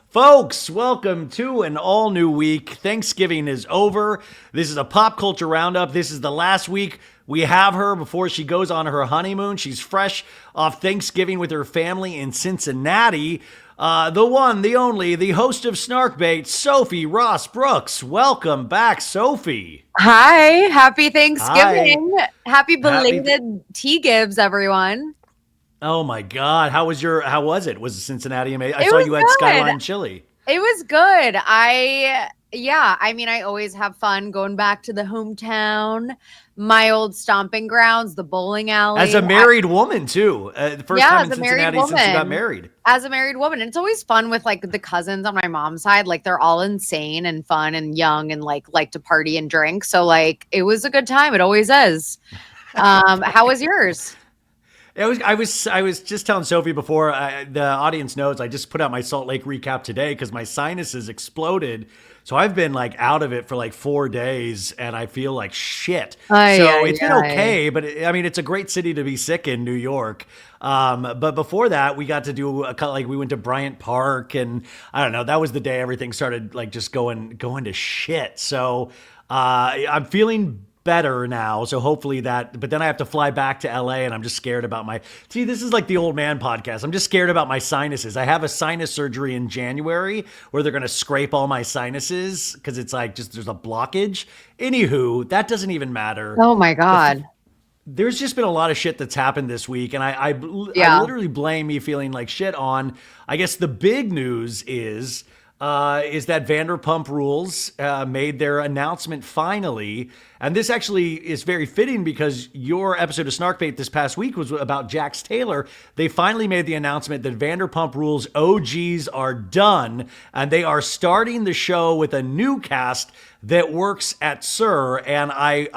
Folks, welcome to an all new week. Thanksgiving is over. This is a pop culture roundup. This is the last week we have her before she goes on her honeymoon. She's fresh off Thanksgiving with her family in Cincinnati. The one, the only, the host of Snarkbait, Sophie Ross Brooks. Welcome back, Sophie. Hi, happy Thanksgiving. Hi. Happy belated T-Gibbs, everyone. Oh my God. How was it? Was Cincinnati amazing? I It saw was you had good. Skyline Chili. It was good. I always have fun going back to the hometown, my old stomping grounds, the bowling alley. As a married woman, too. First time in Cincinnati since you got married. As a married woman. And it's always fun with like the cousins on my mom's side. Like they're all insane and fun and young and like to party and drink. So like it was a good time. It always is. How was yours? I was just telling Sophie before the audience knows I just put out my Salt Lake recap today because my sinuses exploded. So I've been like out of it for like 4 days and I feel like shit. It's been okay, but it's a great city to be sick in, New York. But before that, we got to do we went to Bryant Park and I don't know, that was the day everything started like just going to shit. So I'm feeling better now, so hopefully but then I have to fly back to LA and I'm just scared about this is like the old man podcast. I'm just scared about my sinuses. I have a sinus surgery in January where they're going to scrape all my sinuses because it's like just there's a blockage. Anywho, that doesn't even matter. Oh my God. There's just been a lot of shit that's happened this week and I literally blame me feeling like shit on, I guess the big news is that Vanderpump Rules made their announcement finally. And this actually is very fitting because your episode of Snarkbait this past week was about Jax Taylor. They finally made the announcement that Vanderpump Rules OGs are done and they are starting the show with a new cast that works at SUR. And I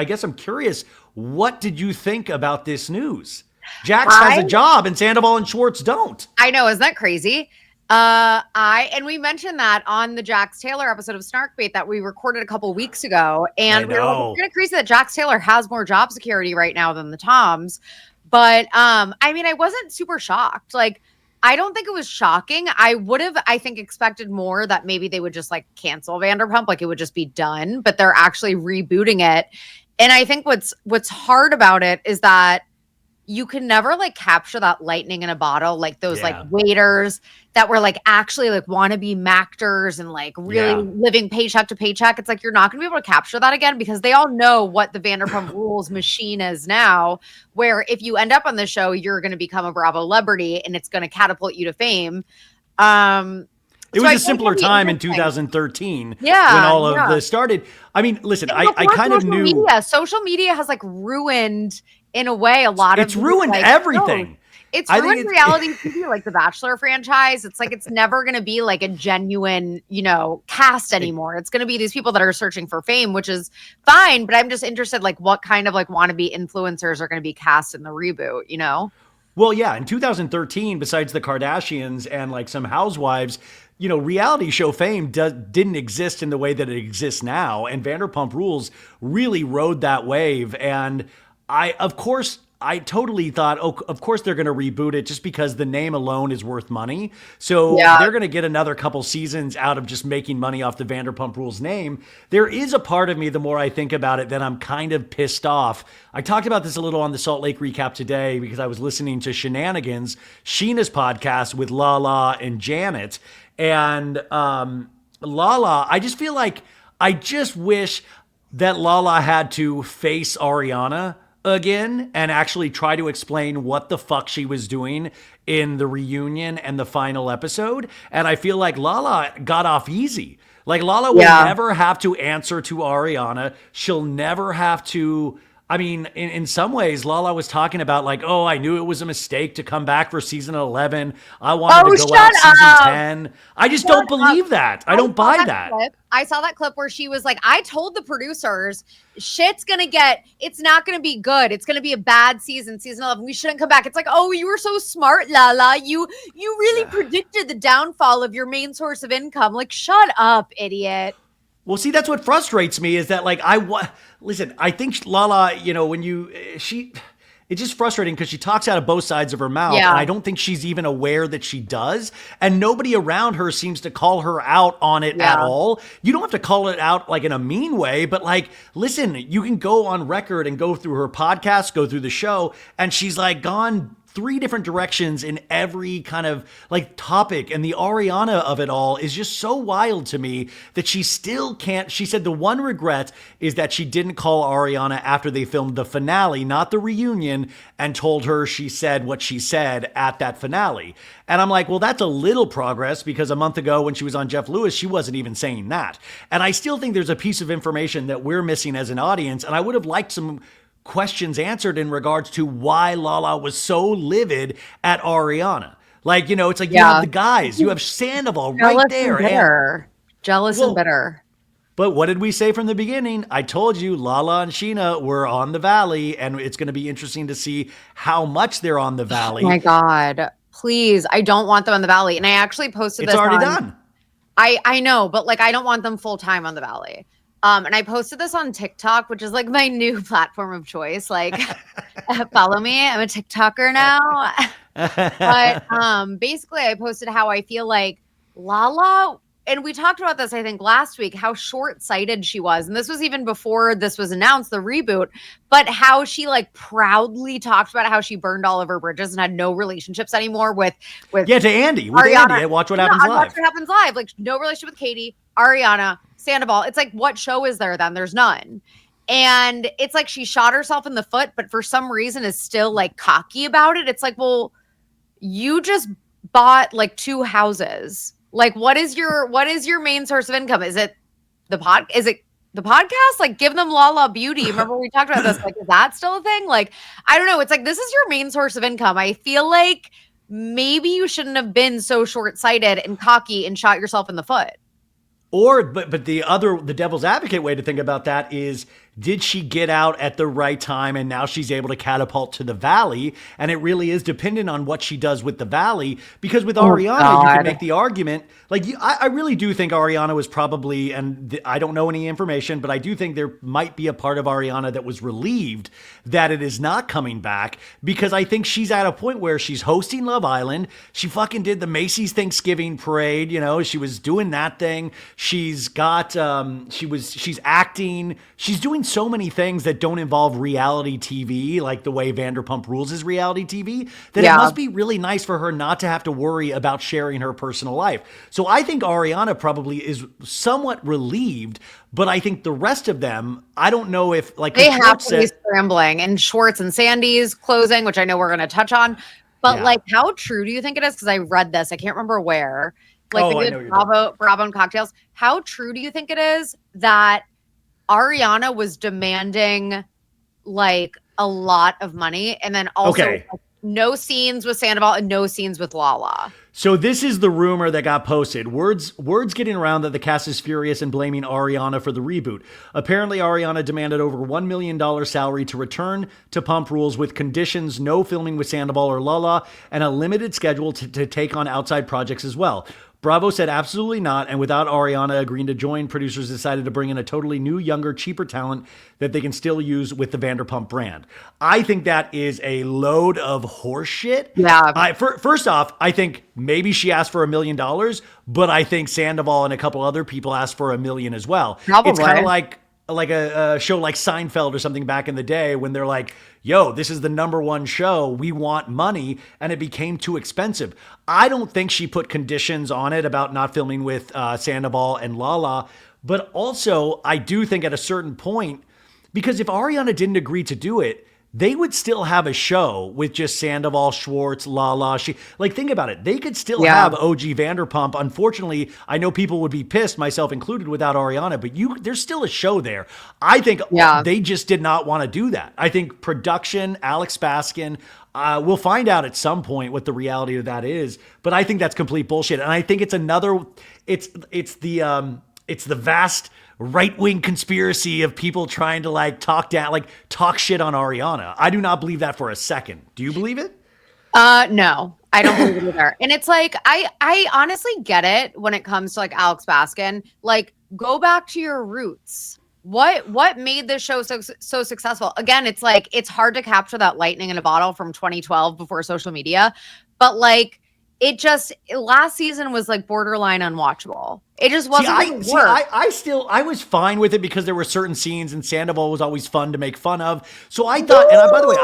guess I'm curious, what did you think about this news? Jax has a job and Sandoval and Schwartz don't. I know, isn't that crazy? And we mentioned that on the Jax Taylor episode of Snarkbait that we recorded a couple weeks ago. And we were like, it's kind of crazy that Jax Taylor has more job security right now than the Toms. But, I wasn't super shocked. Like, I don't think it was shocking. I would have, I think, expected more that maybe they would just like cancel Vanderpump, like it would just be done, but they're actually rebooting it. And I think what's hard about it is that you can never like capture that lightning in a bottle, like those like waiters that were like actually like wannabe actors and like really living paycheck to paycheck. It's like you're not going to be able to capture that again because they all know what the Vanderpump Rules machine is now, where if you end up on the show, you're going to become a Bravo celebrity and it's going to catapult you to fame. It was a simpler time in 2013 when all of this started. I mean, listen, I kind of knew. Social media has like ruined, in a way, a lot of. It's ruined everything. It's ruined reality TV, like the Bachelor franchise. It's like it's never going to be like a genuine, cast anymore. It's going to be these people that are searching for fame, which is fine. But I'm just interested, like, what kind of like wannabe influencers are going to be cast in the reboot? Well, yeah, in 2013, besides the Kardashians and like some housewives, reality show fame didn't exist in the way that it exists now. And Vanderpump Rules really rode that wave. And I totally thought, of course they're going to reboot it just because the name alone is worth money. So they're going to get another couple seasons out of just making money off the Vanderpump Rules name. There is a part of me, the more I think about it, that I'm kind of pissed off. I talked about this a little on the Salt Lake recap today because I was listening to Shenanigans, Scheana's podcast with Lala and Janet. And Lala, I just feel like I just wish that Lala had to face Ariana again and actually try to explain what the fuck she was doing in the reunion and the final episode. And I feel like Lala got off easy. Like Lala will never have to answer to Ariana. She'll never have to. I mean, in some ways, Lala was talking about like, oh, I knew it was a mistake to come back for season 11. I wanted to go out season 10. I just don't believe that. I don't buy that. I saw that clip where she was like, I told the producers, it's not going to be good. It's going to be a bad season 11. We shouldn't come back. It's like, oh, you were so smart, Lala. You really predicted the downfall of your main source of income. Like, shut up, idiot. Well, see, that's what frustrates me is that like, listen, I think Lala, when it's just frustrating because she talks out of both sides of her mouth. Yeah. And I don't think she's even aware that she does. And nobody around her seems to call her out on it at all. You don't have to call it out like in a mean way, but like, listen, you can go on record and go through her podcast, go through the show, and she's like gone 3 different directions in every kind of like topic. And the Ariana of it all is just so wild to me that she still can't. She said the one regret is that she didn't call Ariana after they filmed the finale, not the reunion, and told her she said what she said at that finale. And I'm like, well, that's a little progress because a month ago when she was on Jeff Lewis, she wasn't even saying that. And I still think there's a piece of information that we're missing as an audience. And I would have liked some questions answered in regards to why Lala was so livid at Ariana. Like, you know, it's like you have the guys, you have Sandoval right there. Jealous and bitter. But what did we say from the beginning? I told you Lala and Scheana were on the Valley, and it's going to be interesting to see how much they're on the Valley. Oh my God. Please. I don't want them on the Valley. And I actually posted this. It's already done. I know, but like I don't want them full time on the Valley. And I posted this on TikTok, which is like my new platform of choice. Like, follow me. I'm a TikToker now. But basically, I posted how I feel like Lala, and we talked about this, I think, last week, how short-sighted she was. And this was even before this was announced, the reboot, but how she like proudly talked about how she burned all of her bridges and had no relationships anymore with to Andy. With Ariana. Andy, Watch What Happens Live. Watch What Happens Live. Like, no relationship with Katie, Ariana, Sandoval. It's like, what show is there then? There's none. And it's like she shot herself in the foot, but for some reason is still like cocky about it. It's like, well, you just bought like 2 houses. Like, what is your main source of income? Is it the podcast? Like, give them Lala Beauty. Remember we talked about this? Like, is that still a thing? Like, I don't know. It's like, this is your main source of income. I feel like maybe you shouldn't have been so short-sighted and cocky and shot yourself in the foot. Or, but the devil's advocate way to think about that is, did she get out at the right time and now she's able to catapult to the Valley? And it really is dependent on what she does with the Valley. Because with Ariana, you can make the argument, like, I really do think Ariana was probably, and I don't know any information, but I do think there might be a part of Ariana that was relieved that it is not coming back, because I think she's at a point where she's hosting Love Island. She fucking did the Macy's Thanksgiving parade, you know, she was doing that thing. She's got, she's acting, she's doing so many things that don't involve reality TV, like the way Vanderpump Rules is reality TV, that it must be really nice for her not to have to worry about sharing her personal life. So I think Ariana probably is somewhat relieved, but I think the rest of them, I don't know if, like, they have to be scrambling, and Schwartz and Sandy's closing, which I know we're going to touch on, but like, how true do you think it is? Because I read this, I can't remember where, like the good Bravo and Cocktails. How true do you think it is that Ariana was demanding like a lot of money, and then also like, no scenes with Sandoval and no scenes with Lala? So this is the rumor that got posted. Words getting around that the cast is furious and blaming Ariana for the reboot. Apparently, Ariana demanded over $1 million salary to return to Pump Rules with conditions, no filming with Sandoval or Lala, and a limited schedule to take on outside projects as well. Bravo said absolutely not, and without Ariana agreeing to join, producers decided to bring in a totally new, younger, cheaper talent that they can still use with the Vanderpump brand. I think that is a load of horseshit. Yeah. First off, I think maybe she asked for $1 million, but I think Sandoval and a couple other people asked for $1 million as well. Probably. It's kind of like a show like Seinfeld or something back in the day when they're like, yo, this is the #1 show, we want money, and it became too expensive. I don't think she put conditions on it about not filming with Sandoval and Lala, but also I do think at a certain point, because if Ariana didn't agree to do it, they would still have a show with just Sandoval, Schwartz, Lala. Think about it. They could still have OG Vanderpump. Unfortunately, I know people would be pissed, myself included, without Ariana, but there's still a show there. I think they just did not want to do that. I think production, Alex Baskin, we'll find out at some point what the reality of that is, but I think that's complete bullshit. And I think it's the vast right-wing conspiracy of people trying to talk shit on Ariana. I do not believe that for a second. Do you believe it? No, I don't believe it either. And it's like, I honestly get it when it comes to like Alex Baskin, like, go back to your roots. What made this show so successful? Again, it's like it's hard to capture that lightning in a bottle from 2012 before social media, but like it just last season was like borderline unwatchable. It just wasn't work. I was fine with it because there were certain scenes and Sandoval was always fun to make fun of. So I thought, and by the way,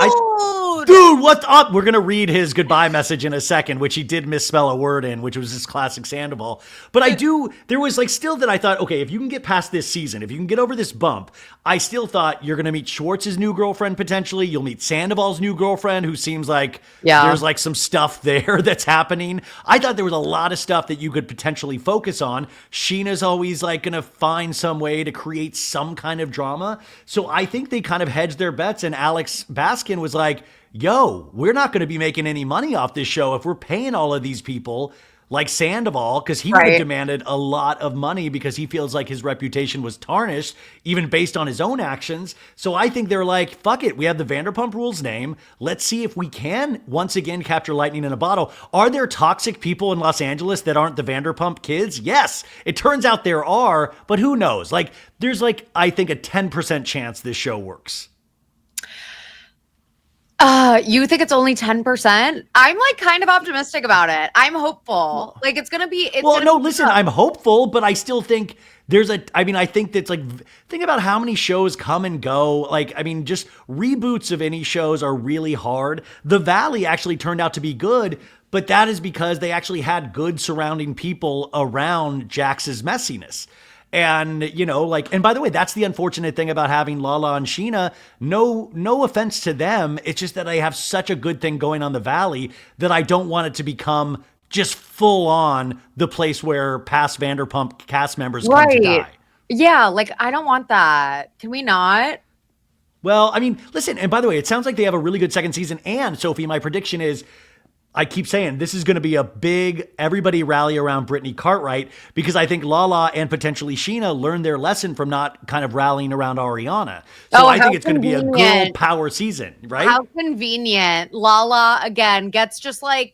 dude, what's up? We're going to read his goodbye message in a second, which he did misspell a word in, which was his classic Sandoval. But there was like still that I thought, okay, if you can get past this season, if you can get over this bump, I still thought you're going to meet Schwartz's new girlfriend potentially. You'll meet Sandoval's new girlfriend, who seems like there's like some stuff there that's happening. I thought there was a lot of stuff that you could potentially focus on. Scheana's always like going to find some way to create some kind of drama. So I think they kind of hedged their bets, and Alex Baskin was like, yo, we're not going to be making any money off this show if we're paying all of these people like Sandoval, because he would have demanded a lot of money because he feels like his reputation was tarnished, even based on his own actions. So I think they're like, fuck it. We have the Vanderpump Rules name. Let's see if we can once again capture lightning in a bottle. Are there toxic people in Los Angeles that aren't the Vanderpump kids? Yes. It turns out there are, but who knows? Like, there's like, I think a 10% chance this show works. You think it's only 10%? I'm like kind of optimistic about it. I'm hopeful. Like it's gonna be. Listen, I'm hopeful, but I still think I think that's like, think about how many shows come and go. Like, I mean, just reboots of any shows are really hard. The Valley actually turned out to be good, but that is because they actually had good surrounding people around Jax's messiness. And, and by the way, that's the unfortunate thing about having Lala and Scheana. No offense to them. It's just that I have such a good thing going on the Valley that I don't want it to become just full on the place where past Vanderpump cast members come to die. Yeah, like I don't want that. Can we not? Well, I mean, listen, and by the way, it sounds like they have a really good second season. And Sophie, my prediction is, I keep saying this is going to be a big everybody rally around Brittany Cartwright, because I think Lala and potentially Scheana learned their lesson from not kind of rallying around Ariana. So I think it's going to be a girl power season, right? How convenient. Lala, again, gets just like,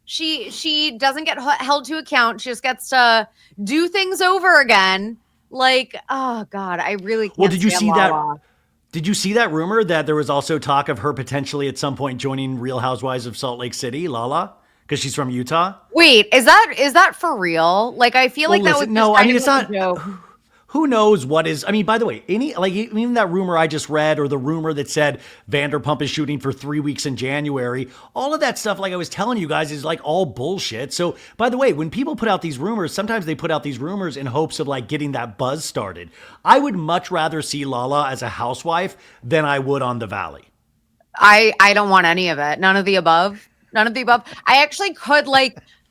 she doesn't get held to account. She just gets to do things over again. Like, oh God, I really can't. Well, did you see Lala. that? Did you see that rumor that there was also talk of her potentially at some point joining Real Housewives of Salt Lake City, Lala, because she's from Utah? Wait, is that for real? Like, I feel like that was it's not. Joke. Who knows what is? I mean, by the way, even that rumor I just read, or the rumor that said Vanderpump is shooting for 3 weeks in January, all of that stuff, like I was telling you guys, is like all bullshit. So, by the way, when people put out these rumors, sometimes they put out these rumors in hopes of like getting that buzz started. I would much rather see Lala as a housewife than I would on the Valley. I don't want any of it. None of the above. None of the above.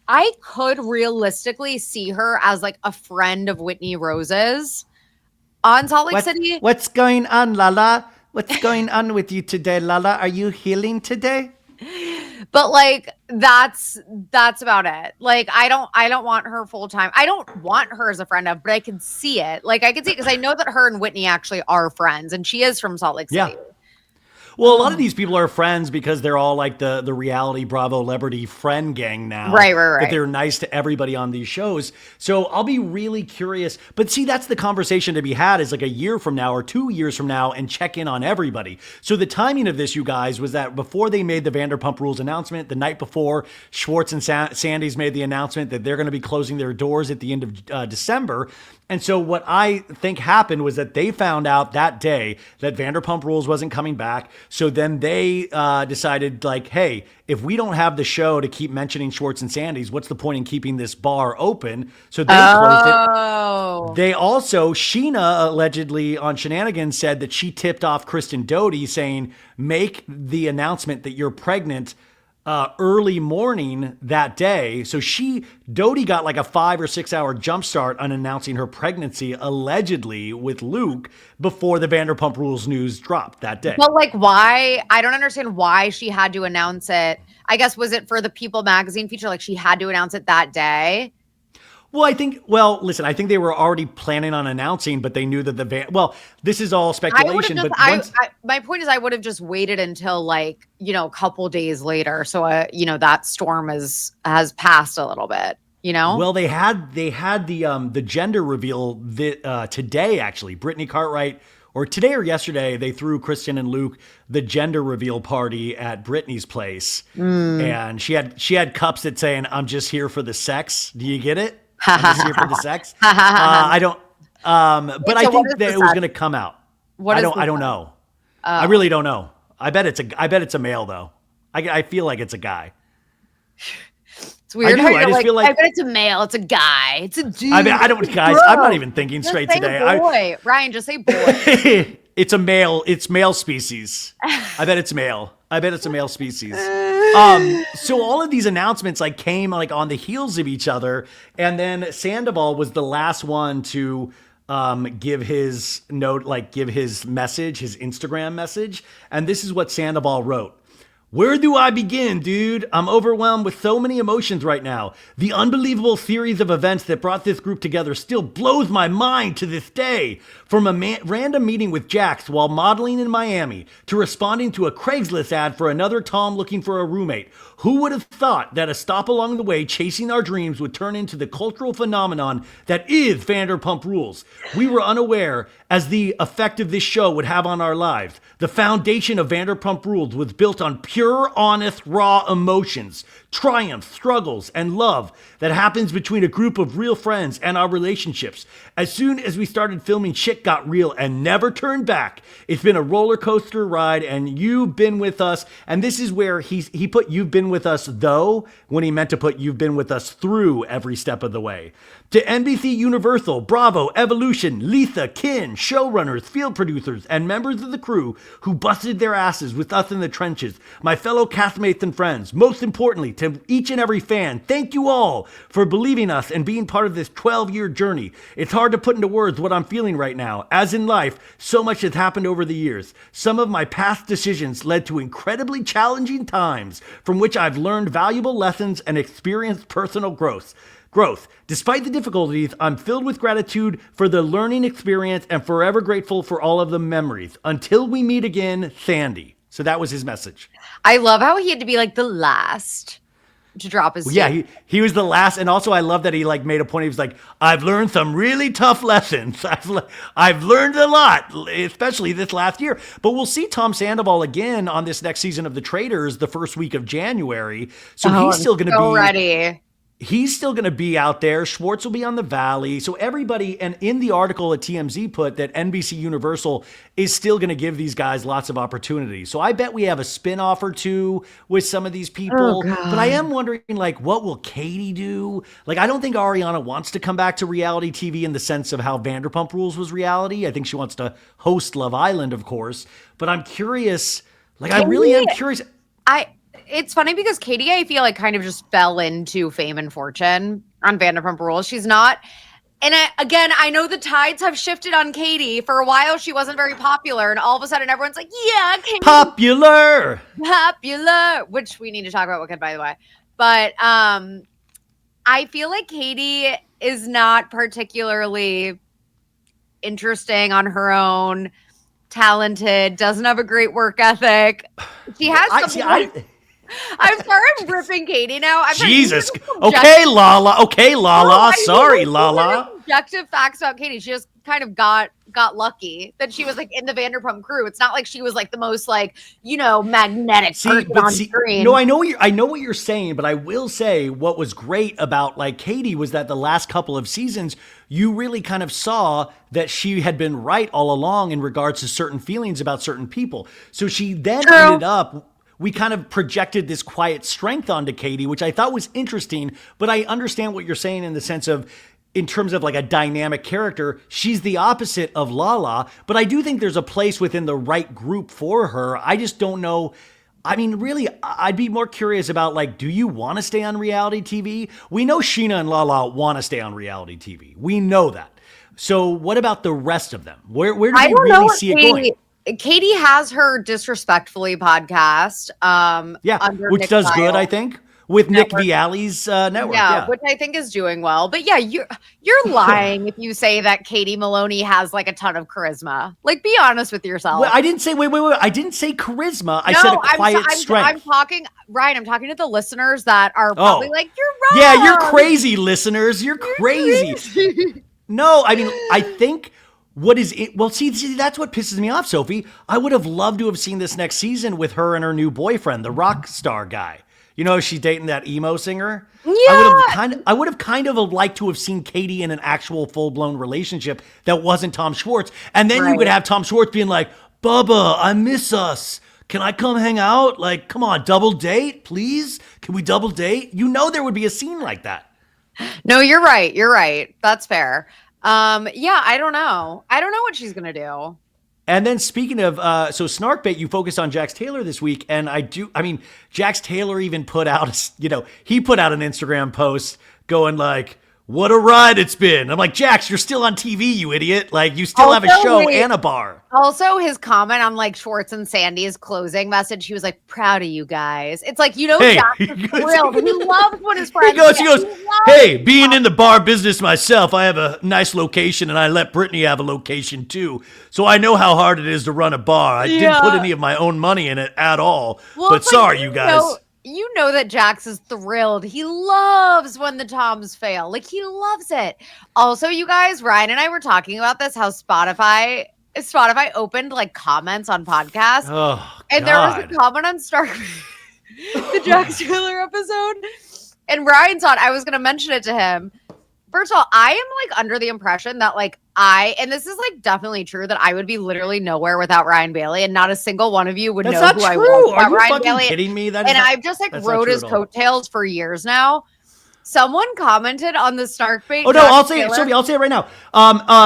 I could realistically see her as like a friend of Whitney Rose's on Salt Lake City. What's going on, Lala? What's going on with you today, Lala? Are you healing today? But like that's about it. Like I don't want her full time. I don't want her as a friend of, but I can see it. Like I can see it because I know that her and Whitney actually are friends, and she is from Salt Lake City. Yeah. Well, a lot of these people are friends because they're all like the reality Bravo celebrity friend gang now. Right. That they're nice to everybody on these shows. So I'll be really curious. But see, that's the conversation to be had, is like a year from now or 2 years from now, and check in on everybody. So the timing of this, you guys, was that before they made the Vanderpump Rules announcement, the night before, Schwartz and Sandy's made the announcement that they're going to be closing their doors at the end of December. And so what I think happened was that they found out that day that Vanderpump Rules wasn't coming back. So then they decided, like, hey, if we don't have the show to keep mentioning Schwartz and Sandy's, what's the point in keeping this bar open? So they closed it. They also, Scheana allegedly on Shenanigans said that she tipped off Kristen Doute saying, make the announcement that you're pregnant early morning that day. So Doute got like a 5 or 6 hour jump start on announcing her pregnancy, allegedly with Luke, before the Vanderpump Rules news dropped that day. But like, why? I don't understand why she had to announce it. I guess, was it for the People magazine feature? Like she had to announce it that day? Well, listen, I think they were already planning on announcing, but they knew that this is all speculation. My point is I would have just waited until like, a couple days later. So, that storm has passed a little bit, you know? Well, they had the gender reveal today, actually. Brittany Cartwright, or today or yesterday, they threw Kristen and Luke the gender reveal party at Brittany's place. And she had cups that saying, "I'm just here for the sex." Do you get it? I'm just here for the sex. I don't but I think that it was going to come out. I don't know. I really don't know. I bet it's a male though. I feel like it's a guy. It's weird. I just feel like I bet it's a male. It's a guy. It's a dude. I mean, I don't, guys. I'm not even thinking straight today. Boy, Ryan, just say boy. It's a male. It's male species. I bet it's male. I bet it's a male species. So all of these announcements like came like on the heels of each other, and then Sandoval was the last one to give his message, his Instagram message, and this is what Sandoval wrote. Where do I begin, dude? I'm overwhelmed with so many emotions right now. The unbelievable series of events that brought this group together still blows my mind to this day. From a random meeting with Jax while modeling in Miami to responding to a Craigslist ad for another Tom looking for a roommate. Who would have thought that a stop along the way chasing our dreams would turn into the cultural phenomenon that is Vanderpump Rules? We were unaware as the effect of this show would have on our lives. The foundation of Vanderpump Rules was built on pure, honest, raw emotions, triumphs, struggles, and love that happens between a group of real friends and our relationships. As soon as we started filming, shit got real and never turned back. It's been a roller coaster ride, and you've been with us. And this is where he put "you've been with us," though, when he meant to put "you've been with us" through every step of the way. To NBC Universal, Bravo, Evolution, Letha, Kin, showrunners, field producers, and members of the crew who busted their asses with us in the trenches, my fellow castmates and friends, most importantly, to each and every fan, thank you all for believing us and being part of this 12-year journey. It's hard to put into words what I'm feeling right now. As in life, so much has happened over the years. Some of my past decisions led to incredibly challenging times from which I've learned valuable lessons and experienced personal growth. Despite the difficulties, I'm filled with gratitude for the learning experience and forever grateful for all of the memories. Until we meet again, Sandy. So that was his message. I love how he had to be like the last to drop his Yeah, he was the last. And also I love that he like made a point. He was like, I've learned some really tough lessons. I've learned a lot, especially this last year. But we'll see Tom Sandoval again on this next season of The Traitors the first week of January. So he's still going to be ready. He's still going to be out there. Schwartz will be on the Valley. So everybody, and in the article at TMZ put that NBC Universal is still going to give these guys lots of opportunities. So I bet we have a spinoff or two with some of these people. But I am wondering, like, what will Katie do? Like, I don't think Ariana wants to come back to reality TV in the sense of how Vanderpump Rules was reality. I think she wants to host Love Island, of course. But I'm curious. Like, I really am curious. It's funny because Katie, I feel like, kind of just fell into fame and fortune on Vanderpump Rules. She's not. And I know the tides have shifted on Katie. For a while, she wasn't very popular. And all of a sudden, everyone's like, yeah, Katie. Popular. Which we need to talk about Wicked, by the way. But I feel like Katie is not particularly interesting on her own, talented, doesn't have a great work ethic. She has I'm sorry I'm ripping Katie now. Jesus. Okay, Lala. Sorry, Lala. Objective facts about Katie. She just kind of got lucky that she was like in the Vanderpump crew. It's not like she was like the most like, magnetic person on screen. No, I know what you're saying, but I will say what was great about like Katie was that the last couple of seasons, you really kind of saw that she had been right all along in regards to certain feelings about certain people. So she then ended up, we kind of projected this quiet strength onto Katie, which I thought was interesting, but I understand what you're saying in the sense of, in terms of like a dynamic character, she's the opposite of Lala, but I do think there's a place within the right group for her. I just don't know. I mean, really, I'd be more curious about like, do you want to stay on reality TV? We know Scheana and Lala want to stay on reality TV. We know that. So what about the rest of them? Where do you really see it going? Katie has her Disrespectfully podcast. Which does good, I think. with Nick Vialli's network. Yeah, which I think is doing well. But yeah, you're lying if you say that Katie Maloney has like a ton of charisma. Like, be honest with yourself. Well, I didn't say wait. I didn't say charisma. I said a quiet strength. I'm talking, Ryan. I'm talking to the listeners that are probably like, you're wrong. Yeah, you're crazy, listeners. You're crazy. No, I mean, I think. What is it? Well, see, that's what pisses me off, Sophie. I would have loved to have seen this next season with her and her new boyfriend, the rock star guy. You know, she's dating that emo singer. Yeah. I would have kind of liked to have seen Katie in an actual full-blown relationship that wasn't Tom Schwartz. And then you could have Tom Schwartz being like, Bubba, I miss us. Can I come hang out? Like, come on, double date, please? Can we double date? You know there would be a scene like that. No, you're right. You're right. That's fair. Yeah, I don't know. I don't know what she's going to do. And then speaking of, so Snarkbait, you focused on Jax Taylor this week. And Jax Taylor even put out, he put out an Instagram post going like, what a ride it's been. I'm like, Jax, you're still on TV, you idiot. Like, you still have a show and a bar. Also, his comment on like Schwartz and Sandy's closing message, he was like, proud of you guys. It's like, Jax is thrilled. He loves when his friends He goes, hey, being in the bar business myself, I have a nice location and I let Brittany have a location too. So I know how hard it is to run a bar. I didn't put any of my own money in it at all. Well, but sorry, you guys. You know that Jax is thrilled. He loves when the Toms fail. Like, he loves it. Also, you guys, Ryan and I were talking about this, how Spotify opened like comments on podcasts. Oh, and there was a comment on the Jax Taylor episode. And Ryan thought I was going to mention it to him. First of all, I am like under the impression that like and this is like definitely true, that I would be literally nowhere without Ryan Bailey, and not a single one of you would know who I was without Ryan Bailey. Kidding me? I've just like rode his coattails for years now. Someone commented on the Snarkbait. Oh no, I'll say it, Sophie. I'll say it right now.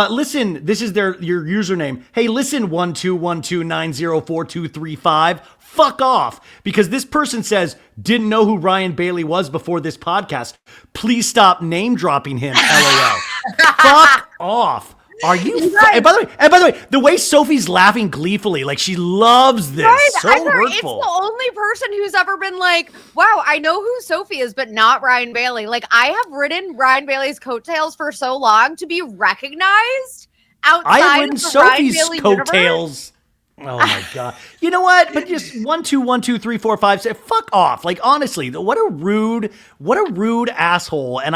Listen, this is your username. Hey, listen, 1212904235. Fuck off, because this person says didn't know who Ryan Bailey was before this podcast. Please stop name dropping him. LOL. Fuck off. Are you? And by the way, the way Sophie's laughing gleefully, like she loves this. Right? So hurtful. It's the only person who's ever been like, "Wow, I know who Sophie is, but not Ryan Bailey." Like, I have ridden Ryan Bailey's coattails for so long to be recognized outside I have ridden of the Sophie's Ryan Bailey coattails. Oh my God. You know what? But just 1, 2, 1, 2, 3, 4, 5, 6. Fuck off. Like, honestly, what a rude asshole. And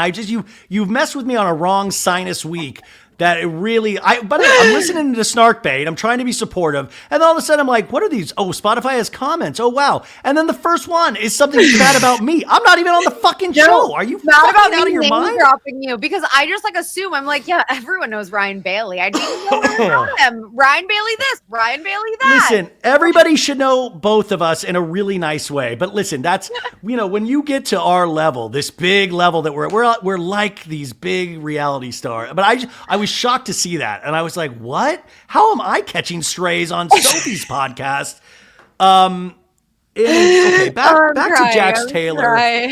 you've messed with me on a wrong sinus week. That it really, I'm listening to Snarkbait. I'm trying to be supportive. And then all of a sudden I'm like, what are these? Oh, Spotify has comments. Oh, wow. And then the first one is something bad about me. I'm not even on the fucking show. Are you not fucking out of your mind? Dropping you, because I just like assume, I'm like, yeah, everyone knows Ryan Bailey. I didn't know him. Ryan Bailey this, Ryan Bailey that. Listen, everybody should know both of us in a really nice way. But listen, that's, when you get to our level, this big level that we're like these big reality stars. But I was shocked to see that. And I was like, what? How am I catching strays on Sophie's podcast? Okay, back to Jax Taylor.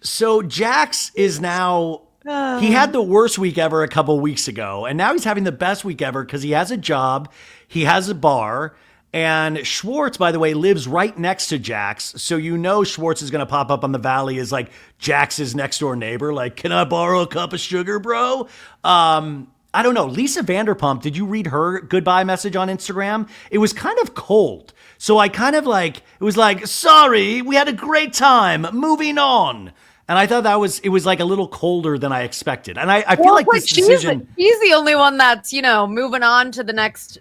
So Jax is now, he had the worst week ever a couple weeks ago. And now he's having the best week ever because he has a job. He has a bar. And Schwartz, by the way, lives right next to Jax. So Schwartz is going to pop up on the Valley as like Jax's next door neighbor. Like, can I borrow a cup of sugar, bro? I don't know. Lisa Vanderpump, did you read her goodbye message on Instagram? It was kind of cold. So I kind of it was like, sorry, we had a great time. Moving on. And I thought it was like a little colder than I expected. And I feel like this decision. He's the only one that's, moving on to the next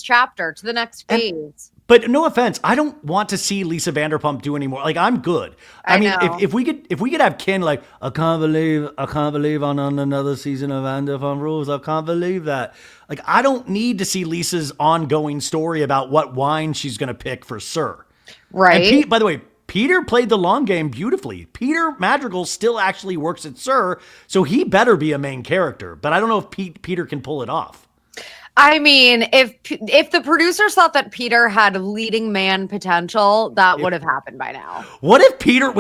chapter, to the next phase. But no offense, I don't want to see Lisa Vanderpump do anymore. Like, I'm good. I mean, if we could have Ken like, I can't believe I'm on another season of Vanderpump Rules. I can't believe that. Like, I don't need to see Lisa's ongoing story about what wine she's going to pick for Sir. Right. And by the way, Peter played the long game beautifully. Peter Madrigal still actually works at Sir, so he better be a main character. But I don't know if Peter can pull it off. I mean, if the producers thought that Peter had leading man potential, that would have happened by now. What if Peter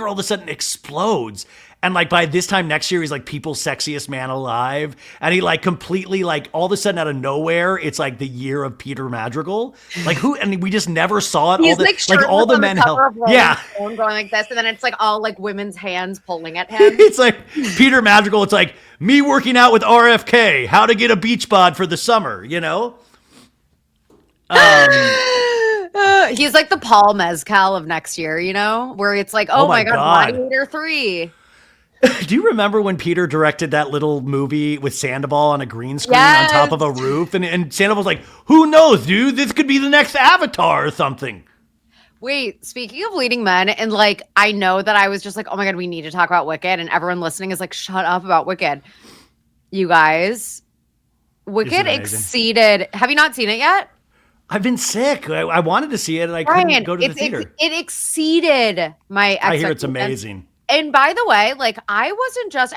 all of a sudden explodes And like by this time next year, he's like people's sexiest man alive. And he like completely like all of a sudden out of nowhere, it's like the year of Peter Madrigal. Like who? And we just never saw it. He's Like all the men held. Yeah. Going like this. And then it's like all like women's hands pulling at him. It's like Peter Madrigal. It's like me working out with RFK, how to get a beach bod for the summer, you know? He's like the Paul Mezcal of next year, you know, where it's like, oh my God, Gladiator 3. Do you remember when Peter directed that little movie with Sandoval on a green screen on top of a roof? And Sandoval's like, who knows, dude? This could be the next Avatar or something. Wait, speaking of leading men, and like, I know that I was just like, oh my God, we need to talk about Wicked. And everyone listening is like, shut up about Wicked. You guys, Wicked exceeded. Have you not seen it yet? I've been sick. I wanted to see it and I couldn't go to the theater. It exceeded my expectations. I hear it's amazing. And by the way, like I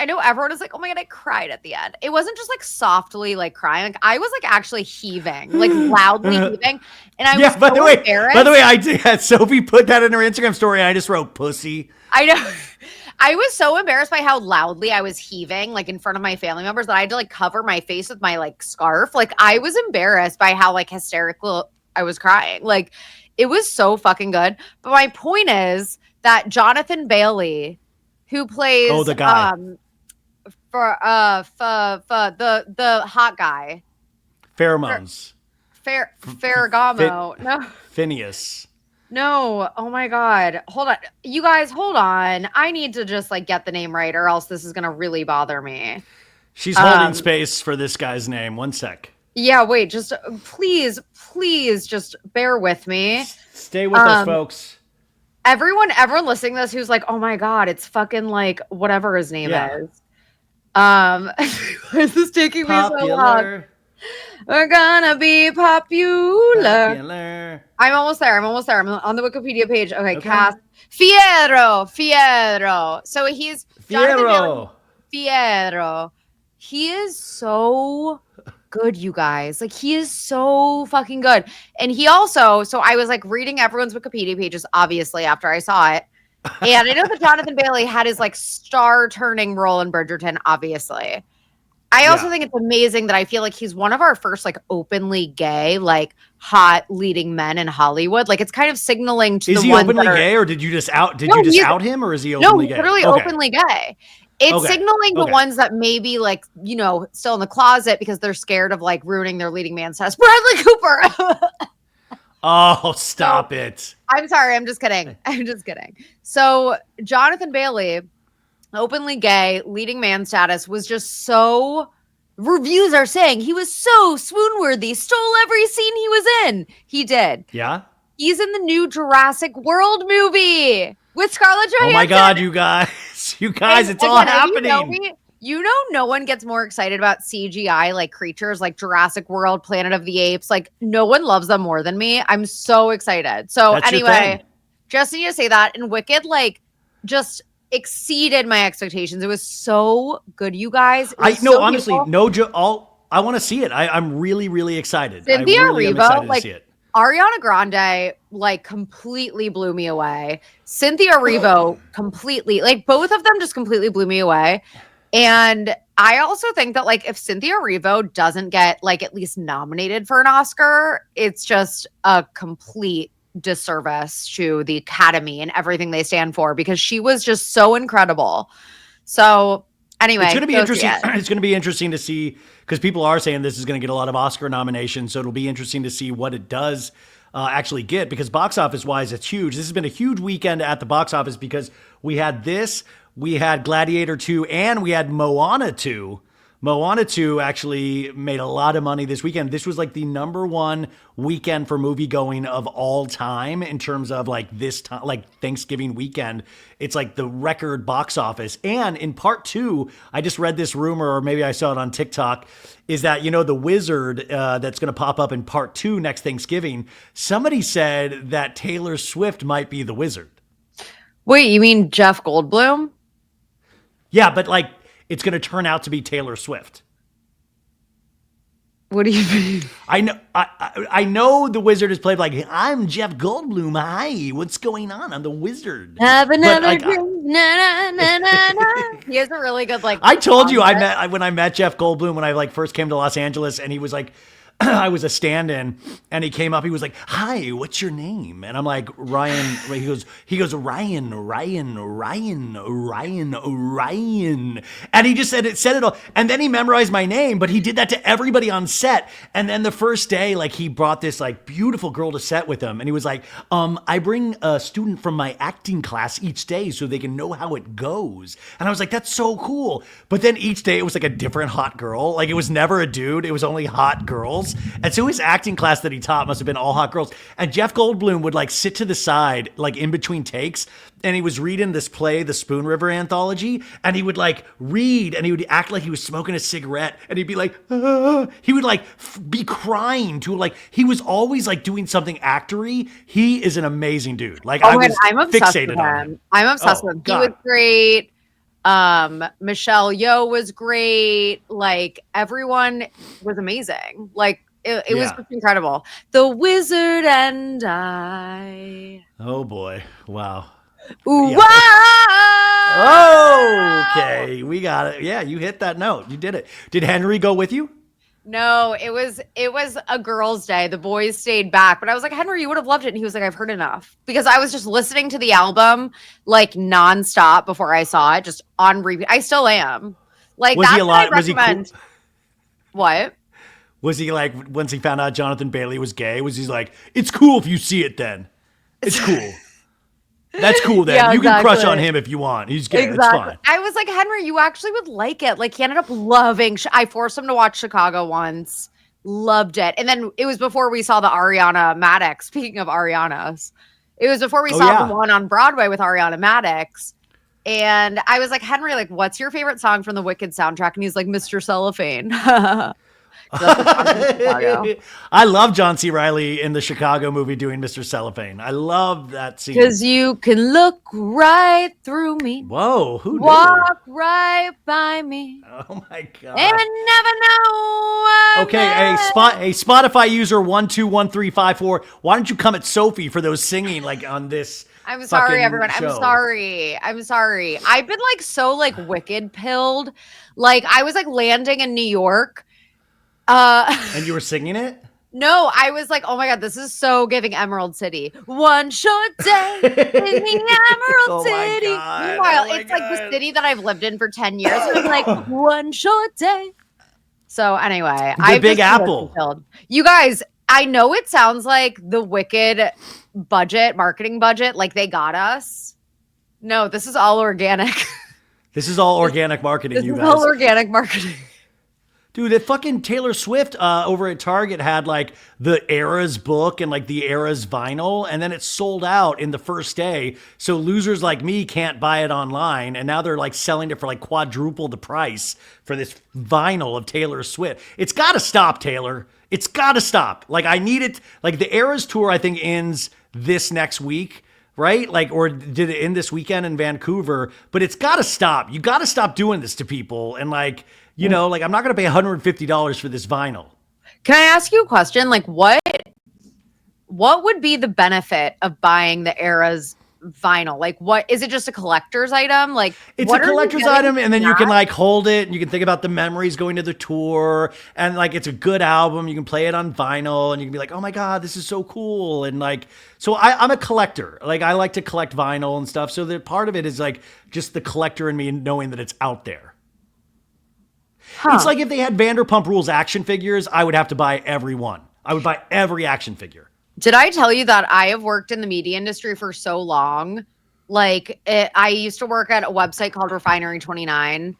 know everyone is like, oh my God, I cried at the end. It wasn't just like softly like crying. Like I was like actually heaving, like loudly heaving. And I was so embarrassed. By the way, I did. Sophie put that in her Instagram story and I just wrote pussy. I know. I was so embarrassed by how loudly I was heaving, like in front of my family members, that I had to like cover my face with my like scarf. Like I was embarrassed by how like hysterical I was crying. Like it was so fucking good. But my point is that Jonathan Bailey, who plays the guy for the hot guy, Pheromones, Ferragamo, no, Phineas. No, oh my God. Hold on. You guys, hold on. I need to just like get the name right or else this is going to really bother me. She's holding space for this guy's name. One sec. Yeah, wait, just please just bear with me. Stay with us, folks. Everyone listening to this who's like, oh my God, it's fucking like whatever his name is. Why is this taking me so long? We're gonna be popular. I'm almost there. I'm on the Wikipedia page. Okay. Cast. Fierro. So he's Fierro. He is so good, you guys. Like he is so fucking good. And he also, so I was like reading everyone's Wikipedia pages, obviously, after I saw it. And I know that Jonathan Bailey had his like star turning role in Bridgerton, obviously. I also think it's amazing that I feel like he's one of our first like openly gay, like hot leading men in Hollywood. Like it's kind of signaling to is the he ones openly that are, gay or did you just out him or is he openly gay? No, literally openly gay. It's signaling the ones that maybe like, you know, still in the closet because they're scared of like ruining their leading man status. Bradley Cooper. Oh, stop it. I'm sorry. I'm just kidding. So Jonathan Bailey, openly gay, leading man status, was just so, reviews are saying he was so swoon-worthy, stole every scene he was in. He did. Yeah? He's in the new Jurassic World movie with Scarlett Johansson. Oh my God, you guys. It's all happening. You know, no one gets more excited about CGI like creatures like Jurassic World, Planet of the Apes. Like no one loves them more than me. I'm so excited. So anyway, just need to say that. And Wicked, like just exceeded my expectations. It was so good, you guys. I want to see it. I'm really, really excited. Cynthia Erivo, like, to see it. Ariana Grande, like completely blew me away. Cynthia Erivo completely, like both of them just completely blew me away. And I also think that like if Cynthia Erivo doesn't get like at least nominated for an Oscar, it's just a complete disservice to the Academy and everything they stand for because she was just so incredible. So anyway, it's going to be interesting. It's going to be interesting to see because people are saying this is going to get a lot of Oscar nominations. So it'll be interesting to see what it does actually get because box office wise, it's huge. This has been a huge weekend at the box office because we had Gladiator 2 and we had Moana 2. Moana 2 actually made a lot of money this weekend. This was like the number one weekend for movie going of all time in terms of like this time, like Thanksgiving weekend. It's like the record box office. And in part 2, I just read this rumor, or maybe I saw it on TikTok, is that, you know, the wizard that's going to pop up in part 2 next Thanksgiving, somebody said that Taylor Swift might be the wizard. Wait, you mean Jeff Goldblum? Yeah, but like, it's going to turn out to be Taylor Swift. What do you mean? I know the wizard is played like, I'm Jeff Goldblum. Hi, what's going on? I'm the wizard. Have another drink. Na, na, na, na, na. He has a really good like. I told you when I met Jeff Goldblum when I like first came to Los Angeles, and he was like, I was a stand-in, and he came up. He was like, "Hi, what's your name?" And I'm like, "Ryan." He goes, "Ryan." And he just said it all. And then he memorized my name, but he did that to everybody on set. And then the first day, like he brought this like beautiful girl to set with him, and he was like, "I bring a student from my acting class each day so they can know how it goes." And I was like, "That's so cool." But then each day it was like a different hot girl. Like it was never a dude. It was only hot girls. And so his acting class that he taught must have been all hot girls. And Jeff Goldblum would like sit to the side, like in between takes, and he was reading this play, the Spoon River Anthology, and he would like read, and he would act like he was smoking a cigarette, and he'd be like, he would like be crying to like, he was always like doing something actory. He is an amazing dude. Like I'm obsessed fixated on him. I'm obsessed with him. He was great. Michelle Yeoh was great. Like everyone was amazing. Like it was just incredible. The Wizard and I. Oh boy. Wow. Ooh, wow. Oh, okay. We got it. Yeah, you hit that note. You did it. Did Henry go with you? No, it was a girls' day. The boys stayed back, but I was like, Henry, you would have loved it. And he was like, I've heard enough, because I was just listening to the album like nonstop before I saw it, just on repeat. I still am. Like, was he a lot? Was he cool? What? Was he like, once he found out Jonathan Bailey was gay, was he like, it's cool if you see it then? It's cool. That's cool then. Yeah, you can crush on him if you want. He's gay. Exactly. It's fine. I was like, Henry, you actually would like it. Like he ended up loving. I forced him to watch Chicago once. Loved it. And then it was before we saw the Ariana Madix. Speaking of Ariana's, it was before we saw the one on Broadway with Ariana Madix. And I was like, Henry, like, what's your favorite song from the Wicked soundtrack? And he's like, Mr. Cellophane. I love John C. Reilly in the Chicago movie doing Mr. Cellophane. I love that scene. Because you can look right through me. Whoa, who knew? Walk right by me. Oh my God. And never know. Okay, a Spotify user 121354. Why don't you come at Sophie for those singing like on this? I'm sorry, everyone. Show. I'm sorry. I've been like so like Wicked pilled. Like I was like landing in New York. And you were singing it? No, I was like, oh my God, this is so giving Emerald City. One short day in the Emerald City. Meanwhile, it's like the city that I've lived in for 10 years. And I'm like, one short day. So anyway, the Big Apple. You guys, I know it sounds like the Wicked marketing budget, like they got us. No, this is all organic. This is all organic marketing, you guys. All organic marketing. Dude, that fucking Taylor Swift over at Target had like the Eras book and like the Eras vinyl, and then it sold out in the first day. So losers like me can't buy it online, and now they're like selling it for like quadruple the price for this vinyl of Taylor Swift. It's got to stop, Taylor. It's got to stop. Like I need it. Like the Eras tour, I think ends this next week. Right? Like, or did it end this weekend in Vancouver? But it's got to stop. You got to stop doing this to people. And like, you know, like I'm not going to pay $150 for this vinyl. Can I ask you a question? Like what would be the benefit of buying the Eras vinyl? Like what, is it just a collector's item? Like it's a collector's item, and then you can like hold it and you can think about the memories going to the tour, and like it's a good album. You can play it on vinyl and you can be like, oh my God, this is so cool. And like, so I'm a collector. Like I like to collect vinyl and stuff. So that part of it is like just the collector in me knowing that it's out there. It's like if they had Vanderpump Rules action figures, I would have to buy every one. I would buy every action figure. Did I tell you that I have worked in the media industry for so long? Like I used to work at a website called Refinery 29.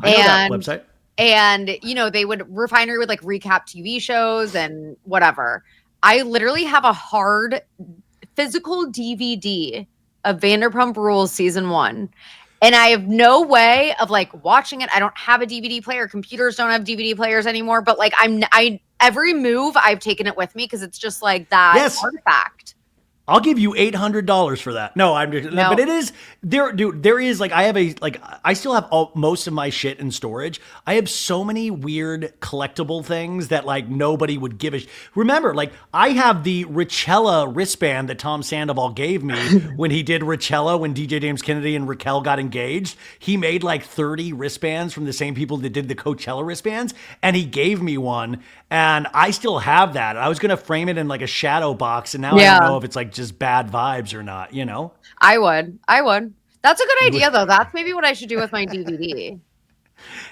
I know that website. And, you know, Refinery would like recap TV shows and whatever. I literally have a hard physical DVD of Vanderpump Rules season 1. And I have no way of like watching it. I don't have a DVD player. Computers don't have DVD players anymore. But like every move I've taken it with me because it's just like that artifact. I'll give you $800 for that. No, I'm just, No. but it is there, dude. There is like, I still have most of my shit in storage. I have so many weird collectible things that like nobody would give a remember, like I have the Richella wristband that Tom Sandoval gave me when he did Richella, when DJ James Kennedy and Raquel got engaged. He made like 30 wristbands from the same people that did the Coachella wristbands. And he gave me one. And I still have that. I was going to frame it in like a shadow box. And now I don't know if it's like just bad vibes or not, you know? I would. That's a good idea, though. That's maybe what I should do with my DVD.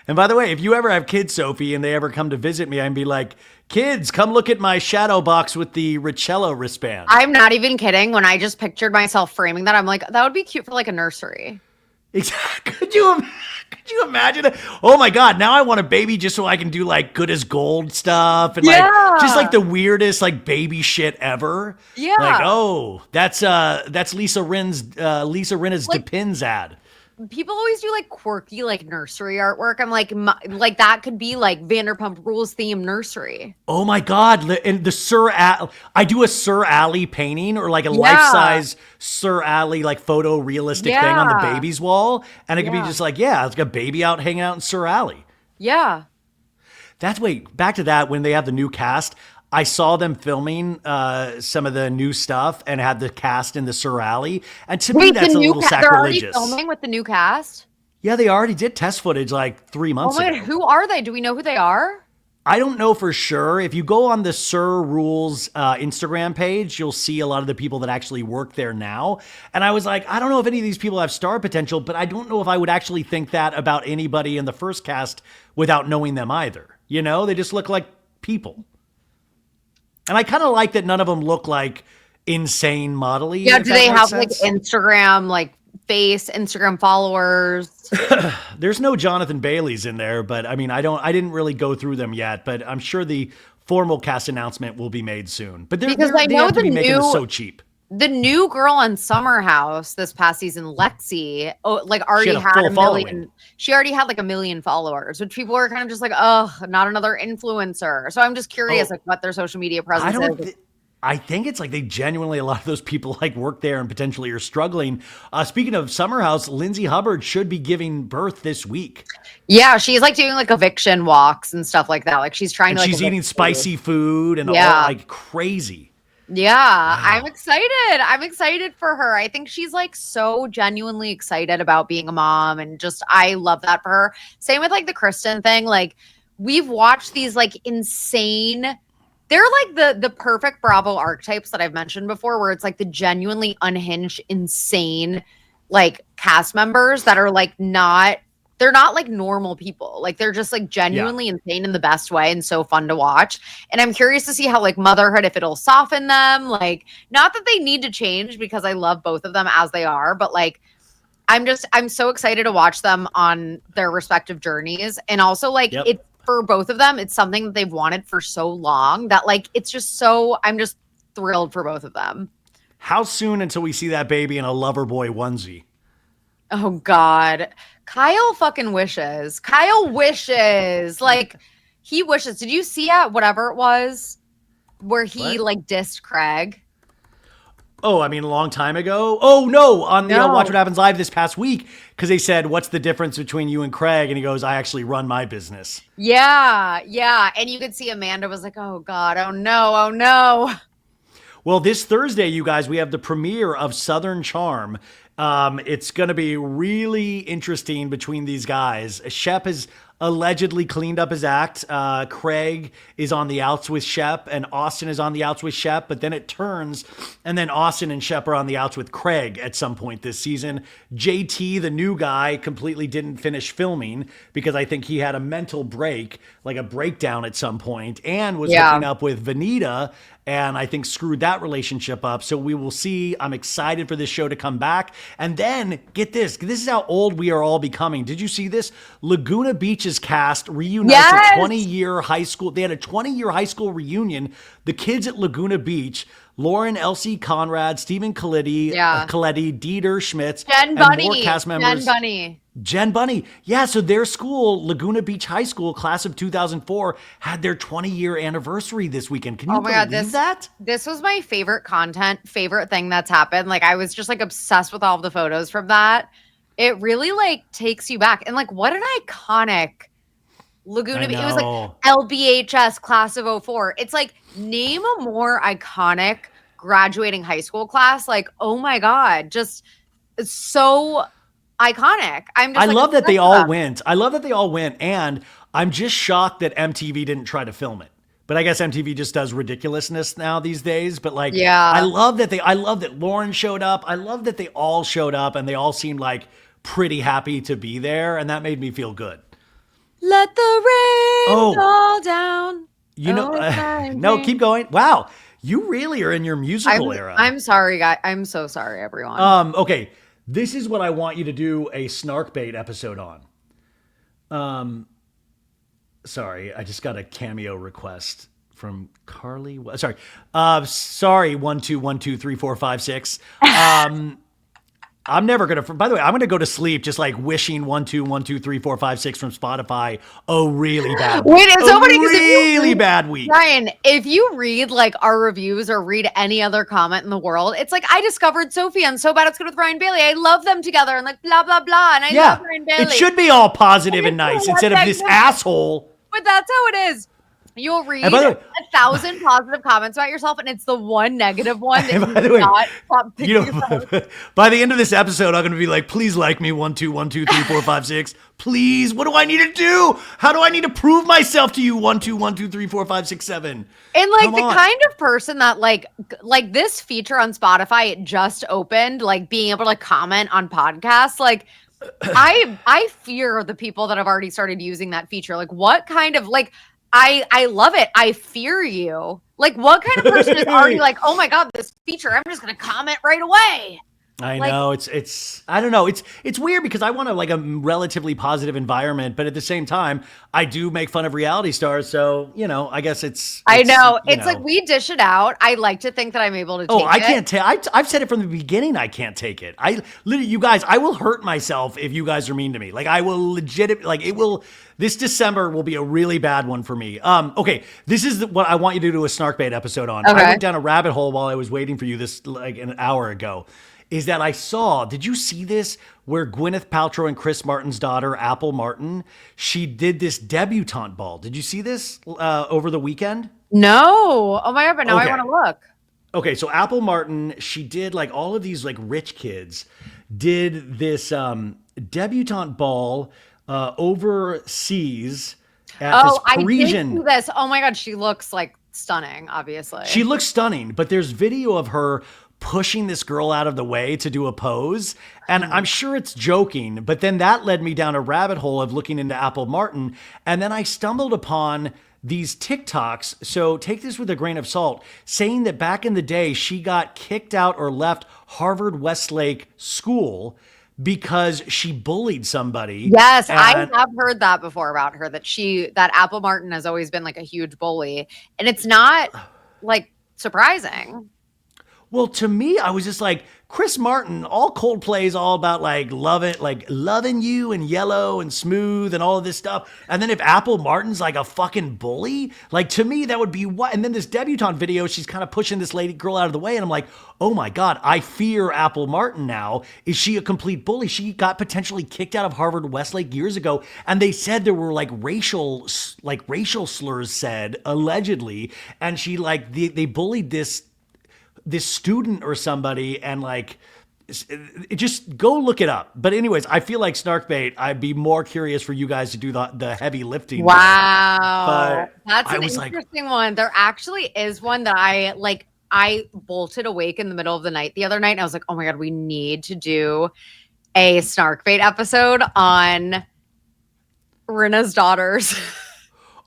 And by the way, if you ever have kids, Sophie, and they ever come to visit me, I'd be like, kids, come look at my shadow box with the Richella wristband. I'm not even kidding. When I just pictured myself framing that, I'm like, that would be cute for like a nursery. Exactly. Could you imagine it? Oh my God. Now I want a baby just so I can do like good as gold stuff and like just like the weirdest like baby shit ever. Yeah. Like, oh, that's Lisa Rinna's like, Depends ad. People always do like quirky like nursery artwork. I'm like that could be like Vanderpump Rules themed nursery. Oh my God. And the I do a Sir Ali painting or like a life-size Sir Ali like photo realistic thing on the baby's wall. And it could be just like, it's like a baby out hanging out in Sir Ali. Yeah. Back to that when they have the new cast. I saw them filming some of the new stuff and had the cast in the Sir Ali. And to me, that's a little sacrilegious. They're already filming with the new cast? Yeah, they already did test footage like 3 months ago. Oh my God, who are they? Do we know who they are? I don't know for sure. If you go on the Sir Rules Instagram page, you'll see a lot of the people that actually work there now. And I was like, I don't know if any of these people have star potential, but I don't know if I would actually think that about anybody in the first cast without knowing them either. You know, they just look like people. And I kind of like that none of them look like insane modelly. Yeah, do they have like Instagram, like Instagram followers? There's no Jonathan Bailey's in there, but I mean, I didn't really go through them yet, but I'm sure the formal cast announcement will be made soon. But they have to be making this so cheap. The new girl on Summer House this past season, Lexi, already had a million. She already had like 1 million followers, which people are kind of just like, oh, not another influencer. So I'm just curious, like, what their social media presence is. I think it's like they genuinely, a lot of those people like work there and potentially are struggling. Speaking of Summer House, Lindsay Hubbard should be giving birth this week. Yeah, she's like doing like eviction walks and stuff like that. Like she's trying to. She's eating spicy food and all like crazy. Yeah, wow. I'm excited for her. I think she's like so genuinely excited about being a mom, and just I love that for her. Same with like the Kristen thing. Like we've watched these like insane, they're like the perfect Bravo archetypes that I've mentioned before, where it's like the genuinely unhinged, insane like cast members that are like they're not like normal people. Like they're just like genuinely insane in the best way and so fun to watch. And I'm curious to see how like motherhood, if it'll soften them. Like not that they need to change because I love both of them as they are, but like I'm so excited to watch them on their respective journeys. And also like it's for both of them, it's something that they've wanted for so long that like it's just I'm just thrilled for both of them. How soon until we see that baby in a Loverboy onesie? Oh God. Kyle fucking wishes. Kyle wishes. Like, he wishes. Did you see at whatever it was where he like dissed Craig? Oh, I mean, a long time ago? Oh, no. On the Watch What Happens Live this past week, because they said, what's the difference between you and Craig? And he goes, I actually run my business. Yeah. Yeah. And you could see Amanda was like, oh God, oh no, oh no. Well, this Thursday, you guys, we have the premiere of Southern Charm. It's going to be really interesting between these guys. Shep has allegedly cleaned up his act. Craig is on the outs with Shep, and Austin is on the outs with Shep, but then it turns, and then Austin and Shep are on the outs with Craig at some point this season. JT, the new guy, completely didn't finish filming because I think he had a mental break, like a breakdown at some point, and was hooking up with Vanita, and I think screwed that relationship up. So we will see. I'm excited for this show to come back. And then, get this. This is how old we are all becoming. Did you see this? Laguna Beach's cast reunites a 20-year high school. They had a 20-year high school reunion. The kids at Laguna Beach, Lauren, Elsie Conrad, Stephen Coletti, Dieter Schmitz, and more cast members. Jen Bunny. Jen Bunny. Yeah, so their school, Laguna Beach High School, class of 2004, had their 20-year anniversary this weekend. Can you believe that? This was my favorite favorite thing that's happened. Like, I was just like obsessed with all of the photos from that. It really like takes you back. And like, what an iconic Laguna Beach. It was like LBHS class of '04. It's like, name a more iconic graduating high school class. Like, oh my God, just so iconic. I love that they all went. I love that they all went. And I'm just shocked that MTV didn't try to film it. But I guess MTV just does ridiculousness now these days. But like, I love that Lauren showed up. I love that they all showed up and they all seemed like pretty happy to be there. And that made me feel good. Let the rain fall down. You know, no, keep going. Wow. You really are in your musical era. I'm sorry, guys. I'm so sorry, everyone. Okay. This is what I want you to do a Snarkbait episode on. Sorry, I just got a cameo request from Carly. Sorry. Sorry, 1 2 1 2 3 4 5 6. I'm never gonna. By the way, I'm gonna go to sleep just like wishing 1 2 1 2 3 4 5 6 from Spotify. Oh, really bad. Wait, it's so funny because really bad week. Ryan, if you read like our reviews or read any other comment in the world, it's like, I discovered Sophie on So Bad It's Good with Ryan Bailey. I love them together and like blah blah blah. And I love Ryan Bailey. It should be all positive and nice instead of this asshole. But that's how it is. You'll read 1,000 positive comments about yourself, and it's the one negative one that you not stop thinking about. By the end of this episode, I'm going to be like, please like me, 1 2 1 2 3 4 5 6. Please, what do I need to do? How do I need to prove myself to you? 1 2 1 2 3 4 5 6 7. And like kind of person that like this feature on Spotify, it just opened, like being able to comment on podcasts, like. I fear the people that have already started using that feature. Like, what kind of like. I love it. I fear you. Like, what kind of person is already like, oh my God, this feature, I'm just going to comment right away. I know it's I don't know. It's weird because I want like a relatively positive environment, but at the same time, I do make fun of reality stars. So, you know, I guess I know. It's like we dish it out. I like to think that I'm able to take it. I can't take I've said it from the beginning. I can't take it. I literally, you guys, I will hurt myself if you guys are mean to me. Like I will this December will be a really bad one for me. Okay, this is what I want you to do a Snarkbait episode on. Okay. I went down a rabbit hole while I was waiting for you this like an hour ago. Is that did you see this where Gwyneth Paltrow and Chris Martin's daughter, Apple Martin, she did this debutante ball. Did you see this over the weekend? No. Oh my God, but now I want to look. Okay, so Apple Martin, she did like all of these like rich kids did this debutante ball overseas at this Parisian. I did see this. Oh my God, she looks like stunning, obviously. She looks stunning, but there's video of her pushing this girl out of the way to do a pose. And I'm sure it's joking, but then that led me down a rabbit hole of looking into Apple Martin. And then I stumbled upon these TikToks. So take this with a grain of salt, saying that back in the day, she got kicked out or left Harvard Westlake School because she bullied somebody. Yes, I have heard that before about her, that Apple Martin has always been like a huge bully. And it's not like surprising. Well, to me, I was just like, Chris Martin, all Coldplay is all about like loving you and Yellow and Smooth and all of this stuff. And then if Apple Martin's like a fucking bully, like to me, that would be what? And then this debutante video, she's kind of pushing this lady girl out of the way. And I'm like, oh my God, I fear Apple Martin now. Is she a complete bully? She got potentially kicked out of Harvard Westlake years ago. And they said there were like racial slurs said, allegedly. And she they bullied this student or somebody, and like, just go look it up. But anyways, I feel like Snarkbait, I'd be more curious for you guys to do the heavy lifting. Wow. That's an interesting one. There actually is one that I bolted awake in the middle of the night the other night. And I was like, oh my God, we need to do a Snarkbait episode on Rinna's daughters.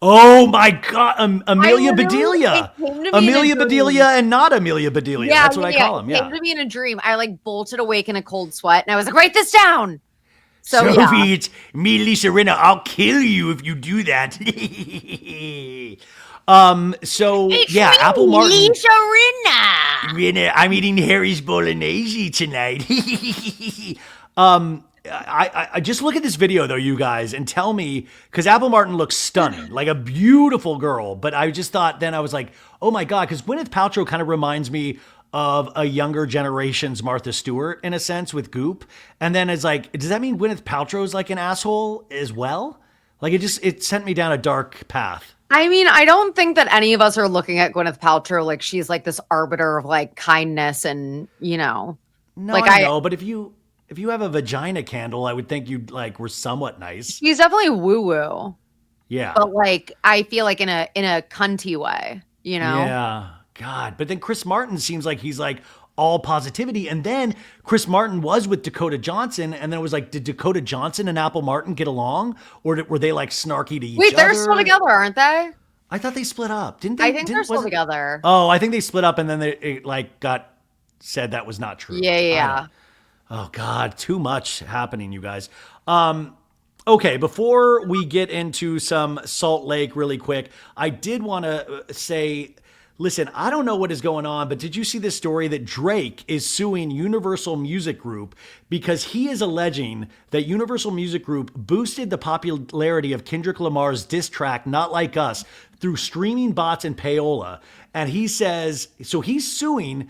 Oh my God, Amelia Bedelia. Amelia Bedelia and not Amelia Bedelia. Yeah, that's what I call him. Yeah. It came to me in a dream. I like bolted awake in a cold sweat and I was like, write this down. Sophie, it's me, Lisa Rinna. I'll kill you if you do that. Apple Martin. Lisa Rinna. I'm eating Harry's Bolognese tonight. I just look at this video though, you guys, and tell me, because Apple Martin looks stunning, like a beautiful girl. But I just thought then I was like, oh my God, because Gwyneth Paltrow kind of reminds me of a younger generation's Martha Stewart in a sense with Goop. And then it's like, does that mean Gwyneth Paltrow's like an asshole as well? Like it sent me down a dark path. I mean, I don't think that any of us are looking at Gwyneth Paltrow like she's like this arbiter of like kindness and, No, like I know, but if you have a vagina candle, I would think you'd like were somewhat nice. She's definitely woo-woo. Yeah. But like I feel like in a cunty way, Yeah. God. But then Chris Martin seems like he's like all positivity. And then Chris Martin was with Dakota Johnson. And then it was like, did Dakota Johnson and Apple Martin get along? Or were they like snarky to each other? Wait, they're still together, aren't they? I thought they split up. Didn't they? I think they're still together. Oh, I think they split up and then it like got said that was not true. Yeah. Oh God, too much happening, you guys. Okay, before we get into some Salt Lake really quick, I did want to say, listen, I don't know what is going on, but did you see this story that Drake is suing Universal Music Group because he is alleging that Universal Music Group boosted the popularity of Kendrick Lamar's diss track, Not Like Us, through streaming bots and payola. And he says, so he's suing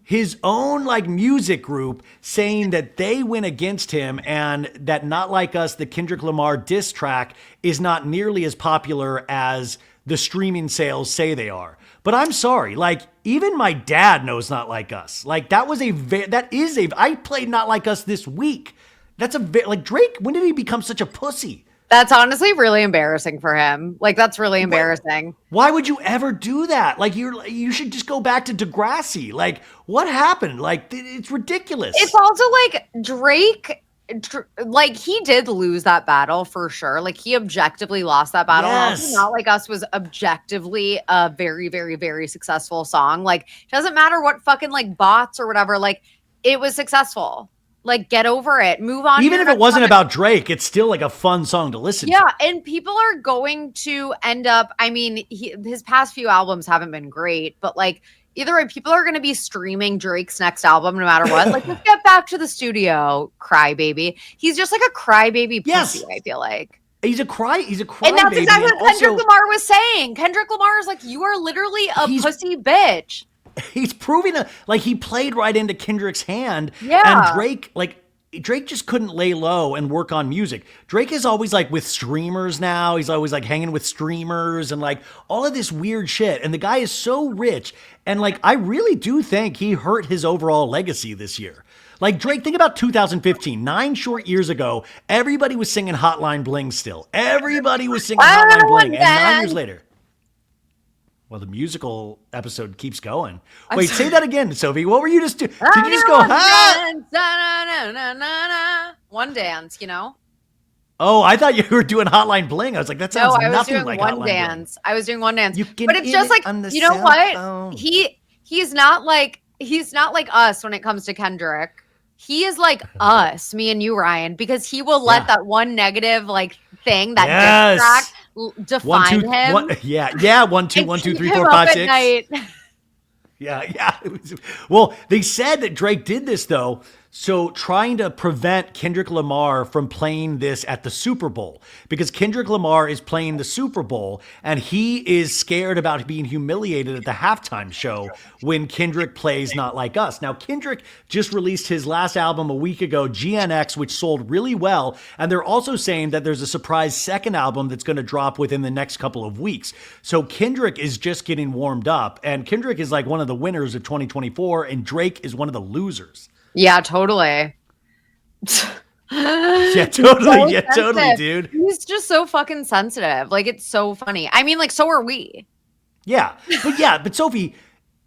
his own like music group, saying that they went against him and that Not Like Us, the Kendrick Lamar diss track, is not nearly as popular as the streaming sales say they are. But I'm sorry, like even my dad knows Not Like Us. Like I played Not Like Us this week. Like Drake, when did he become such a pussy? That's honestly really embarrassing for him. Like that's really embarrassing. Why would you ever do that? Like you should just go back to Degrassi. Like what happened? Like it's ridiculous. It's also like Drake, like he did lose that battle for sure. Like he objectively lost that battle. Yes. Not Like Us was objectively a very, very, very successful song. Like it doesn't matter what fucking like bots or whatever. Like it was successful. Like, get over it. Move on. Even if it wasn't about Drake, it's still like a fun song to listen to. Yeah, and people are going to end up, I mean, his past few albums haven't been great, but like, either way, people are going to be streaming Drake's next album no matter what. Like, let's get back to the studio, crybaby. He's just like a crybaby pussy, I feel like. He's a cry And that's exactly what Kendrick Lamar was saying. Kendrick Lamar is like, you are literally a pussy bitch. He's proving like he played right into Kendrick's hand. Yeah. And Drake just couldn't lay low and work on music. Drake is always like with streamers now. He's always like hanging with streamers and like all of this weird shit. And the guy is so rich. And like, I really do think he hurt his overall legacy this year. Like Drake, think about 2015, 9 short years ago, everybody was singing Hotline Bling still. Everybody was singing Hotline Bling. And 9 years later. Well, the musical episode keeps going. Wait, say that again, Sophie. What were you just doing? Did you just go, One dance, Oh, I thought you were doing Hotline Bling. I was like, that sounds nothing like Hotline Bling. I was doing one dance. But it's just like, you know what? He's not like us when it comes to Kendrick. He is like us, me and you, Ryan, because he will let that one negative like thing, that diss track define him. 1 2 1 2 3 4 5 6. Yeah. Well, they said that Drake did this though, so trying to prevent Kendrick Lamar from playing this at the Super Bowl, because Kendrick Lamar is playing the Super Bowl and he is scared about being humiliated at the halftime show when Kendrick plays Not Like Us. Now, Kendrick just released his last album a week ago, GNX, which sold really well. And they're also saying that there's a surprise second album that's going to drop within the next couple of weeks. So Kendrick is just getting warmed up, and Kendrick is like one of the winners of 2024 and Drake is one of the losers. Yeah, totally. Totally, dude. He's just so fucking sensitive. Like, it's so funny. I mean, like, so are we. But Sophie,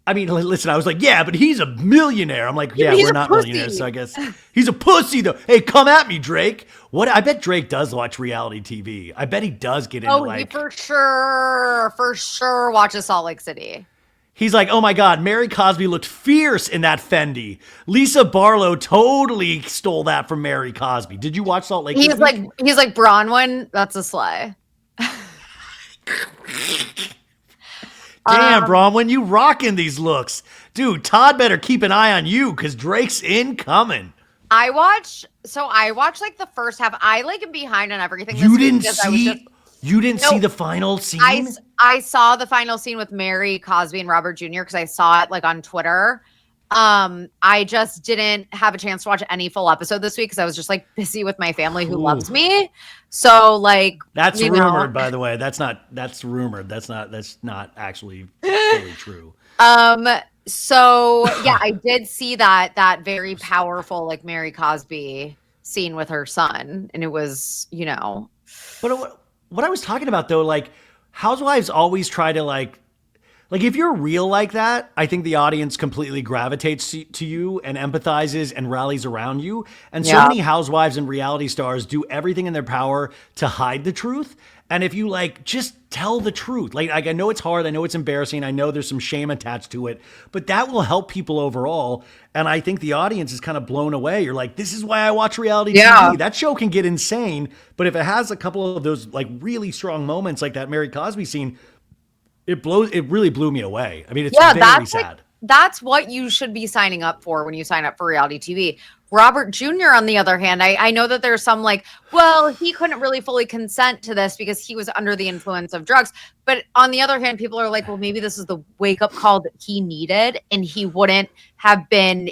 I mean, listen, I was like, yeah, but he's a millionaire. I'm like, yeah, we're not millionaires, so I guess he's a pussy though. Hey, come at me, Drake. What? I bet Drake does watch reality TV. I bet he does get into he for sure watches Salt Lake City. He's like, oh my God, Mary Cosby looked fierce in that Fendi. Lisa Barlow totally stole that from Mary Cosby. Did you watch Salt Lake? He's like Bronwyn. That's a slay. Damn, Bronwyn, you rocking these looks. Dude, Todd better keep an eye on you because Drake's incoming. I watched like the first half. I like am behind on everything. You didn't see the final scene? I saw the final scene with Mary Cosby and Robert Jr. because I saw it like on Twitter. I just didn't have a chance to watch any full episode this week because I was just like busy with my family who loves me. So like that's rumored, by the way. That's rumored. That's not actually fully true. So yeah, I did see that very powerful like Mary Cosby scene with her son, and it was, But what I was talking about though, like Housewives always try to like if you're real like that, I think the audience completely gravitates to you and empathizes and rallies around you. And so many housewives and reality stars do everything in their power to hide the truth. And if you like, just tell the truth. Like I know it's hard. I know it's embarrassing. I know there's some shame attached to it, but that will help people overall. And I think the audience is kind of blown away. You're like, this is why I watch reality TV. That show can get insane. But if it has a couple of those like really strong moments, like that Mary Cosby scene, it really blew me away. I mean, it's very sad. That's what you should be signing up for when you sign up for reality TV. Robert Jr., on the other hand, I know that there's some like, well, he couldn't really fully consent to this because he was under the influence of drugs. But on the other hand, people are like, well, maybe this is the wake-up call that he needed, and he wouldn't have been,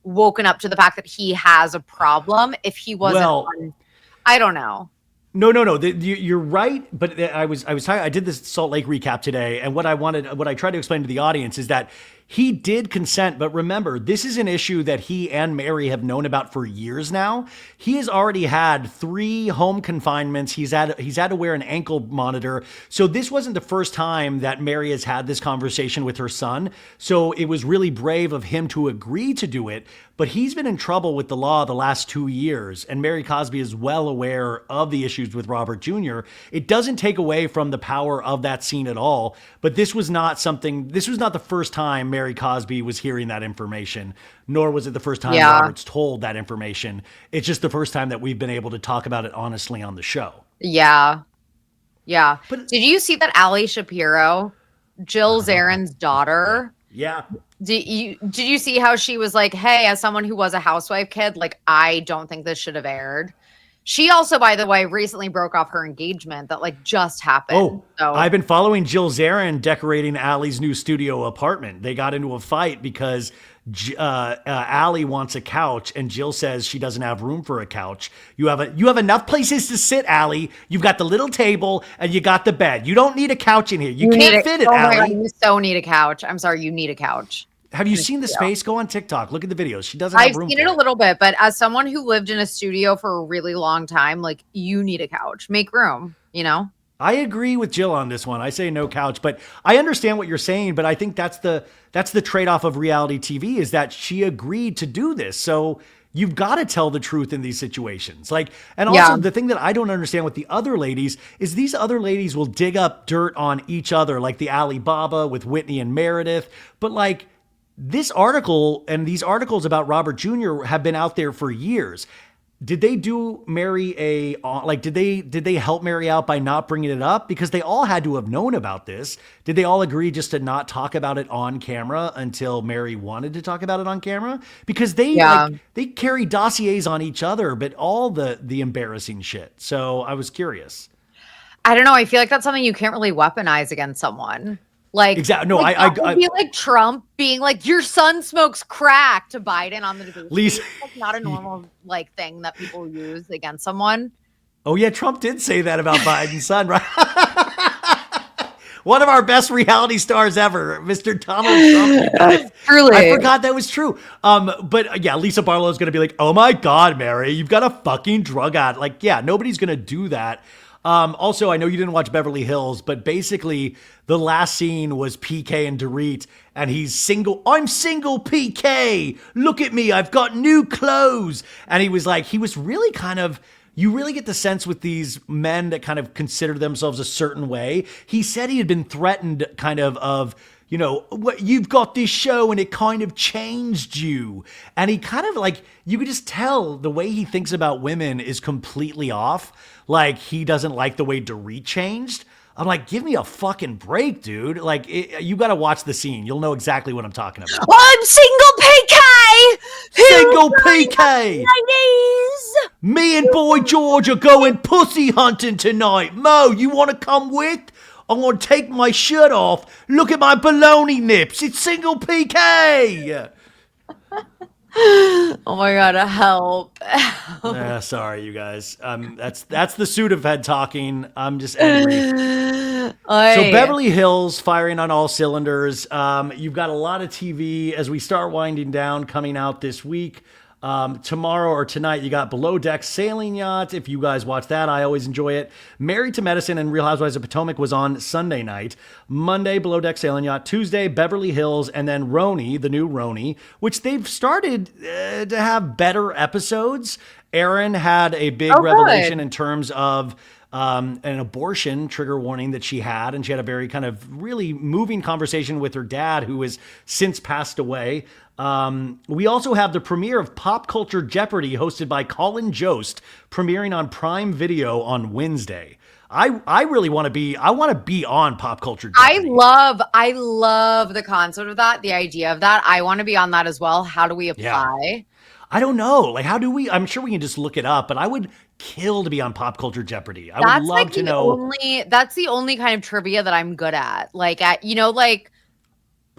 woken up to the fact that he has a problem if he wasn't I don't know. No. You're right, but I did this Salt Lake recap today, and what I tried to explain to the audience is that he did consent, but remember, this is an issue that he and Mary have known about for years now. He has already had 3 home confinements. He's had to wear an ankle monitor. So this wasn't the first time that Mary has had this conversation with her son. So it was really brave of him to agree to do it. But he's been in trouble with the law the last 2 years, and Mary Cosby is well aware of the issues with Robert Jr. It doesn't take away from the power of that scene at all, but this was not the first time Mary Cosby was hearing that information, nor was it the first time Robert's told that information. It's just the first time that we've been able to talk about it honestly on the show. Yeah. But did you see that Ali Shapiro, Jill Zarin's daughter? Yeah. Did you see how she was like, hey, as someone who was a housewife kid, like, I don't think this should have aired. She also, by the way, recently broke off her engagement that like just happened. Oh, so I've been following Jill Zarin decorating Allie's new studio apartment. They got into a fight because Allie wants a couch and Jill says she doesn't have room for a couch. You have enough places to sit, Allie. You've got the little table and you got the bed. You don't need a couch in here. You can't fit it, Allie. God, you so need a couch. I'm sorry, you need a couch. Have you seen the space? Go on TikTok. Look at the videos. She doesn't have room. I've seen it a little bit, but as someone who lived in a studio for a really long time, like you need a couch. Make room, I agree with Jill on this one. I say no couch, but I understand what you're saying, but I think that's the trade-off of reality TV is that she agreed to do this. So you've got to tell the truth in these situations. And also the thing that I don't understand with the other ladies is these other ladies will dig up dirt on each other, like the Alibaba with Whitney and Meredith. But like, this article and these articles about Robert Jr. have been out there for years. Did they do Mary did they help Mary out by not bringing it up? Because they all had to have known about this. Did they all agree just to not talk about it on camera until Mary wanted to talk about it on camera? Because they carry dossiers on each other, but all the embarrassing shit. So I was curious. I don't know. I feel like that's something you can't really weaponize against someone. Like, exactly. No, I feel like Trump being like, your son smokes crack to Biden on the debate. Lisa, it's like not a normal like thing that people use against someone. Oh yeah, Trump did say that about Biden's son, right? One of our best reality stars ever, Mr. Donald Trump. Truly, I forgot that was true. But yeah, Lisa Barlow's gonna be like, "Oh my God, Mary, you've got a fucking drug addict." Like, yeah, nobody's gonna do that. Also, I know you didn't watch Beverly Hills, but basically the last scene was PK and Dorit, and he's single. I'm single, PK. Look at me. I've got new clothes. And he was really kind of, you really get the sense with these men that kind of consider themselves a certain way. He said he had been threatened kind of, what you've got this show and it kind of changed you. And he kind of like, you could just tell the way he thinks about women is completely off. Like he doesn't like the way Dorit changed. I'm like, give me a fucking break, dude. Like you got to watch the scene. You'll know exactly what I'm talking about. I'm single, PK. Single PK. Me and Boy George are going pussy hunting tonight. Mo, you want to come with? I'm going to take my shirt off. Look at my baloney nips. It's single PK. Oh my God, help. Sorry, you guys. That's the Sudafed talking. I'm just angry. So Beverly Hills firing on all cylinders. You've got a lot of TV as we start winding down coming out this week. Tomorrow or tonight, you got Below Deck Sailing Yacht. If you guys watch that, I always enjoy it. Married to Medicine and Real Housewives of Potomac was on Sunday night. Monday, Below Deck Sailing Yacht. Tuesday, Beverly Hills. And then Roni, the new Roni, which they've started to have better episodes. Erin had a big revelation in terms of an abortion trigger warning that she had. And she had a very kind of really moving conversation with her dad, who has since passed away. We also have the premiere of Pop Culture Jeopardy hosted by Colin Jost, premiering on Prime Video on Wednesday. I really want to be on Pop Culture Jeopardy. I love the concept of that, the idea of that. I want to be on that as well. How do we apply? Yeah. I don't know. Like, how do we? I'm sure we can just look it up, but I would kill to be on Pop Culture Jeopardy. I would love to know. That's the only kind of trivia that I'm good at. Like, But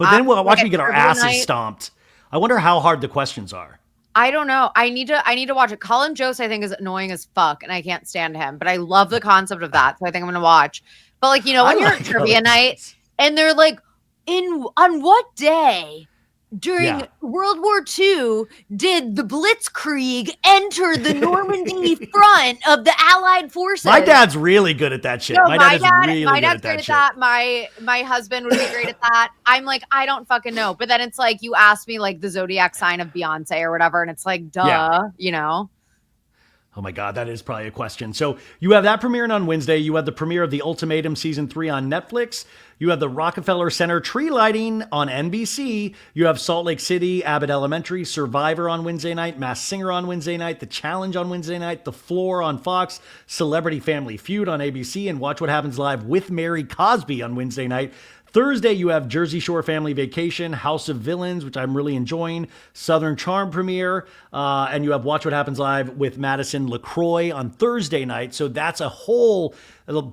then we'll watch me get our asses stomped. I wonder how hard the questions are. I don't know. I need to watch it. Colin Jost, I think, is annoying as fuck, and I can't stand him. But I love the concept of that, so I think I'm gonna watch. But when you're at trivia night and they're like, on what day during World War II did the Blitzkrieg enter the Normandy front of the Allied forces? My dad's really good at that shit. No, my dad's really good at that shit. My husband would be great at that. I'm like, I don't fucking know. But then it's like, you ask me like the zodiac sign of Beyonce or whatever, and it's like, duh, Oh my God, that is probably a question. So you have that premiering on Wednesday. You have the premiere of The Ultimatum Season 3 on Netflix. You have the Rockefeller Center tree lighting on NBC. You have Salt Lake City, Abbott Elementary, Survivor on Wednesday night, Masked Singer on Wednesday night, The Challenge on Wednesday night, The Floor on Fox, Celebrity Family Feud on ABC, and Watch What Happens Live with Mary Cosby on Wednesday night. Thursday, you have Jersey Shore Family Vacation, House of Villains, which I'm really enjoying, Southern Charm premiere, and you have Watch What Happens Live with Madison LaCroix on Thursday night. So that's a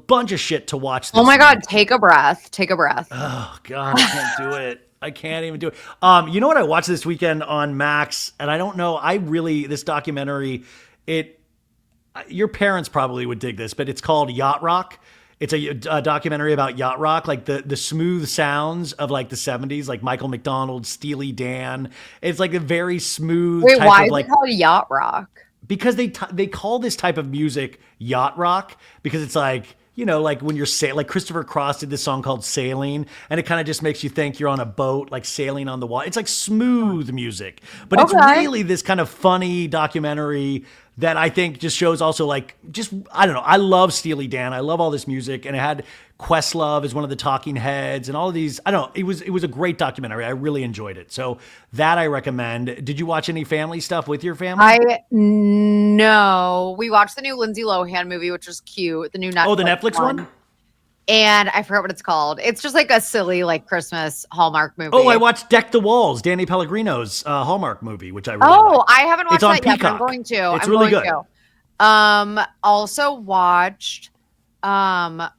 bunch of shit to watch this week. God, take a breath. Oh, God, I can't do it. I can't even do it. You know what I watched this weekend on Max? And I don't know, this documentary, your parents probably would dig this, but it's called Yacht Rock. It's a documentary about Yacht Rock, like the smooth sounds of like the 70s, like Michael McDonald, Steely Dan. It's like a very smooth type why of is it called Yacht Rock? Because they call this type of music Yacht Rock because it's like, like when you're like Christopher Cross did this song called Sailing, and it kind of just makes you think you're on a boat, like sailing on the water. It's like smooth music, but it's really this kind of funny documentary that I think just shows also I don't know. I love Steely Dan. I love all this music, and it had Questlove as one of the talking heads and all of these. I don't know. It was a great documentary. I really enjoyed it. So that I recommend. Did you watch any family stuff with your family? No. We watched the new Lindsay Lohan movie, which was cute. The new Netflix. Oh, the Netflix one? And I forgot what it's called. It's just like a silly Christmas Hallmark movie. Oh, I watched Deck the Walls, Danny Pellegrino's Hallmark movie, which I really like. I haven't watched that Peacock. yet. I'm going to. It's really good. Also watched. I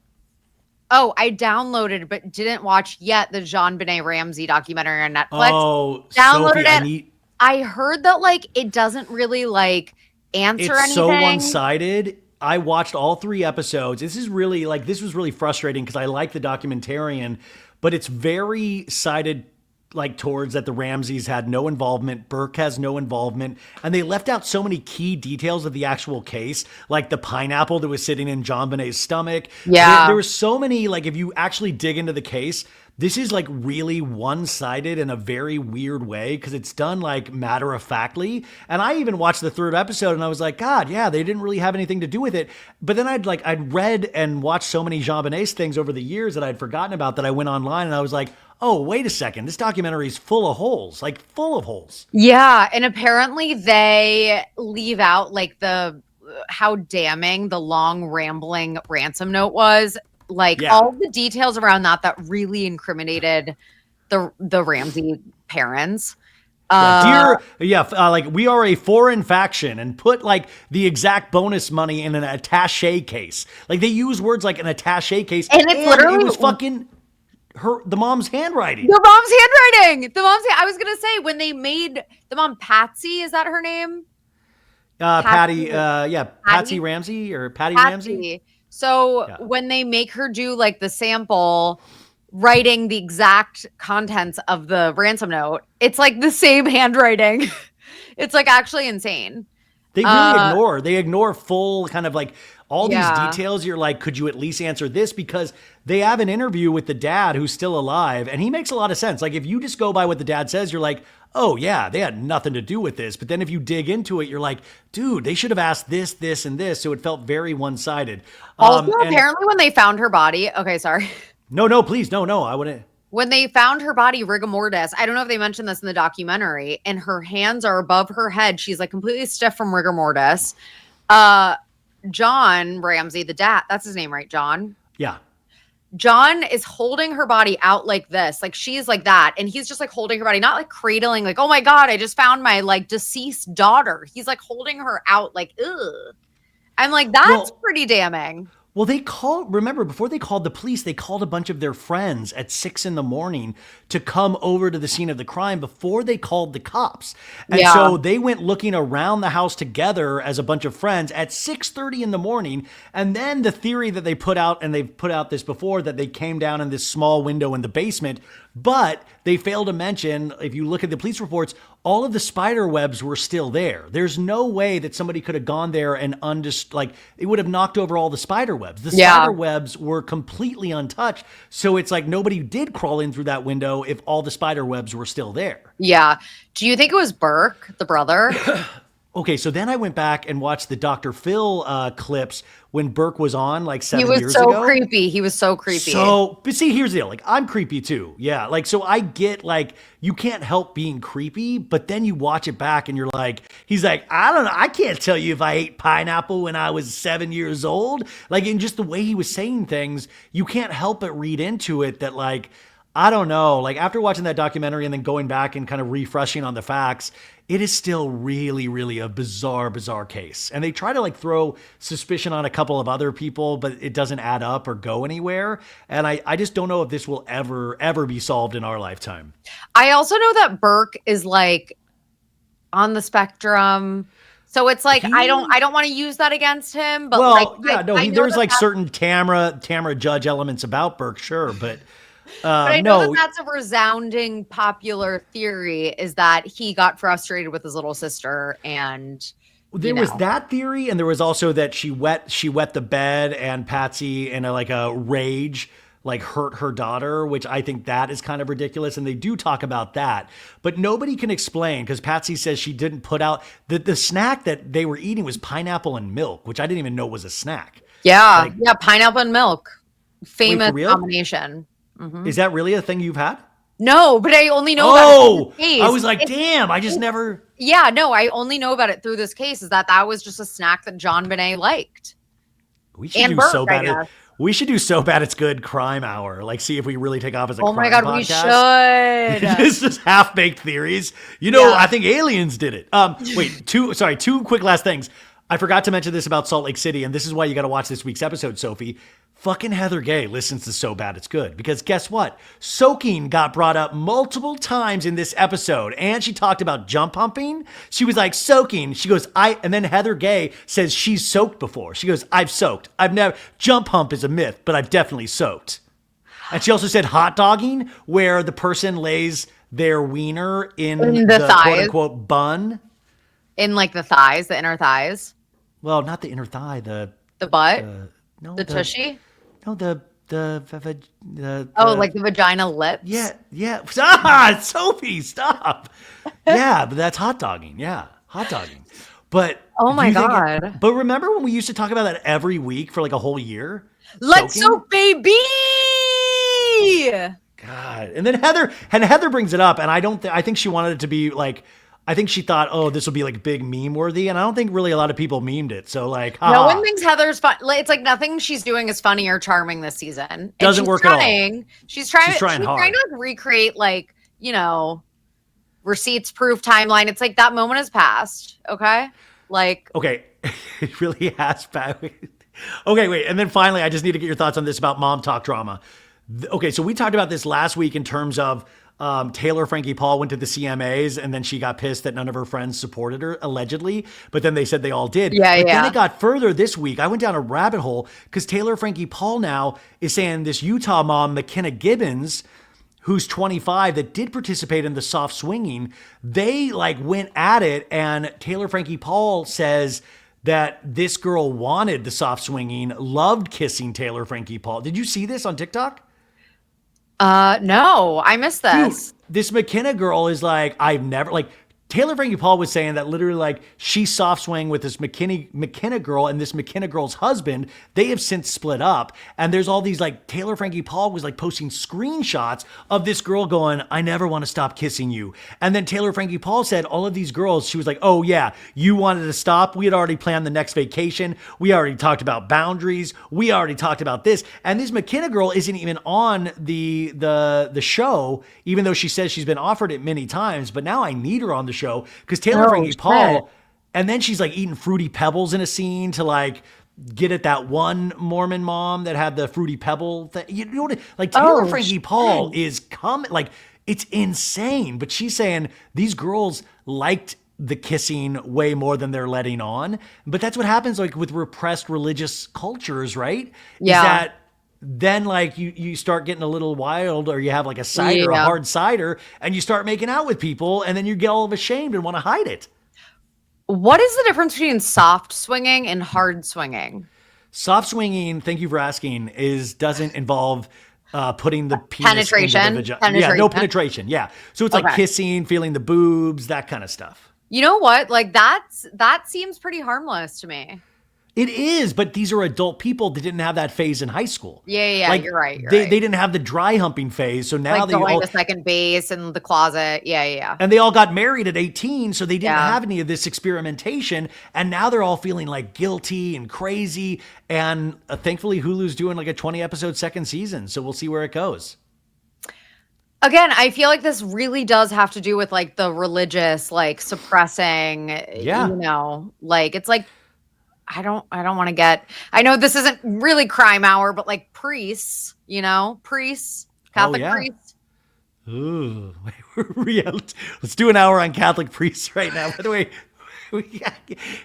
downloaded but didn't watch yet the JonBenet Ramsey documentary on Netflix. Oh, downloaded Sophie, it. I heard that it doesn't really answer anything. It's so one-sided. I watched all 3 episodes. This is really this was really frustrating because I like the documentarian, but it's very sided towards that the Ramseys had no involvement. Burke has no involvement. And they left out so many key details of the actual case, like the pineapple that was sitting in JonBenet's stomach. Yeah. There were so many, if you actually dig into the case, this is really one-sided in a very weird way because it's done matter-of-factly. And I even watched the 3rd episode and I was like, God, yeah, they didn't really have anything to do with it. But then I'd read and watched so many JonBenet's things over the years that I'd forgotten about that I went online and I was like, oh, wait a second. This documentary is full of holes, full of holes. Yeah. And apparently they leave out how damning the long rambling ransom note was. All the details around that really incriminated the Ramsey parents. Like we are a foreign faction, and put like the exact bonus money in an attaché case. Like they use words like an attaché case, and it's literally, it was fucking the mom's handwriting. The mom's handwriting. I was gonna say when they made the mom Patsy, is that her name? Patsy Ramsey or Patty Ramsey. So when they make her do like the sample, writing the exact contents of the ransom note, it's like the same handwriting. It's like actually insane. They really ignore full kind of like all these details. You're like, could you at least answer this? Because they have an interview with the dad who's still alive, and he makes a lot of sense. Like if you just go by what the dad says, you're like, oh yeah, they had nothing to do with this. But then if you dig into it, you're like, dude, they should have asked this, this, and this. So it felt very one-sided. Also, apparently when they found her body, okay, sorry. No, please. No, I wouldn't. When they found her body, rigor mortis, I don't know if they mentioned this in the documentary, and her hands are above her head. She's like completely stiff from rigor mortis. John Ramsey, the dad, that's his name, right? John? Yeah. John is holding her body out like this. Like she's like that. And he's just like holding her body, not like cradling, like, oh my God, I just found my like deceased daughter. He's like holding her out like, ugh. I'm like, that's pretty damning. Well, remember, before they called the police, they called a bunch of their friends at 6 a.m. to come over to the scene of the crime before they called the cops. And so they went looking around the house together as a bunch of friends at 6:30 in the morning. And then the theory that they put out, and they've put out this before, that they came down in this small window in the basement. But they failed to mention, if you look at the police reports, all of the spider webs were still there. There's no way that somebody could have gone there and it would have knocked over all the spider webs. The spider webs were completely untouched. So it's like nobody did crawl in through that window if all the spider webs were still there. Yeah. Do you think it was Burke, the brother? Okay, so then I went back and watched the Dr. Phil clips when Burke was on like 7 years ago. He was so creepy. He was so creepy. But see, here's the deal. Like, I'm creepy too. Yeah. Like, so I get like, you can't help being creepy, but then you watch it back and you're like, he's like, I don't know. I can't tell you if I ate pineapple when I was 7 years old. Like, in just the way he was saying things, you can't help but read into it that like, I don't know. Like after watching that documentary and then going back and kind of refreshing on the facts, it is still really, really a bizarre case. And they try to like throw suspicion on a couple of other people, but it doesn't add up or go anywhere. And I just don't know if this will ever be solved in our lifetime. I also know that Burke is like on the spectrum. So it's like, I don't want to use that against him, but there's like certain Tamara Judge elements about Burke, sure, but I know that's a resounding popular theory, is that he got frustrated with his little sister, and there was that theory, and there was also that she wet the bed, and Patsy in a rage like hurt her daughter, which I think that is kind of ridiculous. And they do talk about that, but nobody can explain, because Patsy says she didn't put out the snack that they were eating was pineapple and milk, which I didn't even know was a snack. Yeah. Pineapple and milk. Famous combination. Mm-hmm. Is that really a thing you've had? No, but I only know about it through this case. I was like, damn, I just never. Yeah, no, I only know about it through this case, is that was just a snack that JonBenet liked. We should do so bad. We should do So Bad It's Good crime hour. Like, see if we really take off as a crime podcast. Oh my God, we should. It's just half-baked theories. I think aliens did it. Two quick last things. I forgot to mention this about Salt Lake City, and this is why you got to watch this week's episode, Sophie. Fucking Heather Gay listens to So Bad It's Good, because guess what? Soaking got brought up multiple times in this episode, and she talked about jump humping. She was like, soaking. She goes, and then Heather Gay says she's soaked before. She goes, I've soaked. Jump hump is a myth, but I've definitely soaked. And she also said hot dogging, where the person lays their wiener in the quote unquote bun. In like the thighs, the inner thighs. Well, not the inner thigh, the butt? The tushy? No, the like the vagina lips? Yeah. Sophie, stop. Yeah, but that's hot dogging. Yeah, hot dogging. But oh my God. But remember when we used to talk about that every week for like a whole year? Let's soak, baby! God. And then Heather brings it up, and I think she wanted it to be like, I think she thought, oh, this will be like big meme worthy. And I don't think really a lot of people memed it. So like, no one thinks Heather's fun. It's like nothing she's doing is funny or charming this season. Doesn't work at all. She's trying hard. To like recreate like, receipts, proof, timeline. It's like that moment has passed. Okay. Like, okay. It really has passed. Okay, wait. And then finally, I just need to get your thoughts on this about mom talk drama. Okay, so we talked about this last week in terms of Taylor Frankie Paul went to the CMAs and then she got pissed that none of her friends supported her, allegedly. But then they said they all did. Yeah, but yeah. then it got further this week. I went down a rabbit hole because Taylor Frankie Paul now is saying this Utah mom, McKenna Gibbons, who's 25, that did participate in the soft swinging, they like went at it. And Taylor Frankie Paul says that this girl wanted the soft swinging, loved kissing Taylor Frankie Paul. Did you see this on TikTok? No, I missed this. Dude, this McKenna girl is like, I've never, like, Taylor Frankie Paul was saying that literally, like, she soft swang with this McKenna girl, and this McKenna girl's husband, they have since split up. And there's all these, like, Taylor Frankie Paul was like posting screenshots of this girl going, I never want to stop kissing you. And then Taylor Frankie Paul said all of these girls, she was like, oh yeah, you wanted to stop. We had already planned the next vacation. We already talked about boundaries. We already talked about this. And this McKenna girl isn't even on the show, even though she says she's been offered it many times. But now I need her on the show because Taylor Frankie Paul, and then she's like eating Fruity Pebbles in a scene to like get at that one Mormon mom that had the Fruity Pebble thing. You know what? Like Taylor Frankie Paul is coming, like it's insane. But she's saying these girls liked the kissing way more than they're letting on. But that's what happens like with repressed religious cultures, right? Yeah. Is that then like you start getting a little wild, or you have like a cider, a hard cider, and you start making out with people, and then you get all ashamed and want to hide it. What is the difference between soft swinging and hard swinging? Soft swinging, thank you for asking, doesn't involve putting the penis penetration. into the vagina. Yeah, no penetration. Yeah. So it's like kissing, feeling the boobs, that kind of stuff. You know what? Like that seems pretty harmless to me. It is, but these are adult people that didn't have that phase in high school. Yeah, like, you're right. They didn't have the dry humping phase, so now like they going to second base in the closet. Yeah. And they all got married at 18, so they didn't have any of this experimentation, and now they're all feeling like guilty and crazy. And thankfully, Hulu's doing like a 20-episode second season, so we'll see where it goes. Again, I feel like this really does have to do with like the religious, like suppressing. Yeah. You know, like it's like. I don't want to get, I know this isn't really crime hour, but like priests, you know, Catholic priests. Ooh, let's do an hour on Catholic priests right now. By the way,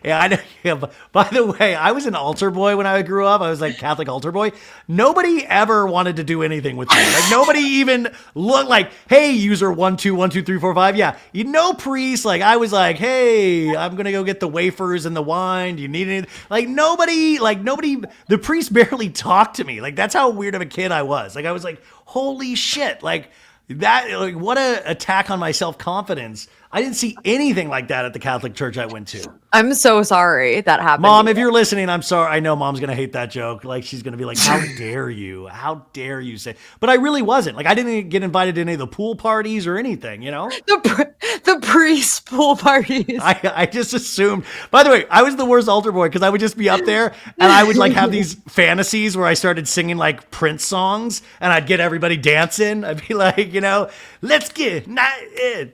I know. Yeah, by the way, I was an altar boy when I grew up. I was like Catholic altar boy. Nobody ever wanted to do anything with me. Like nobody even looked like, hey, user 1 2 1 2 3 4 5. Yeah, you know, priest. Like I was like, hey, I'm gonna go get the wafers and the wine. Do you need anything? Like nobody. The priest barely talked to me. Like that's how weird of a kid I was. Like I was like, holy shit. Like that. Like what a attack on my self-confidence. I didn't see anything like that at the Catholic church I went to. I'm so sorry that happened. Mom, if you're listening, I'm sorry. I know Mom's going to hate that joke. Like, she's going to be like, how dare you? How dare you say? But I really wasn't. Like, I didn't get invited to any of the pool parties or anything, you know? The priest pool parties. I just assumed. By the way, I was the worst altar boy because I would just be up there and I would like have these fantasies where I started singing like Prince songs and I'd get everybody dancing. I'd be like, you know, let's get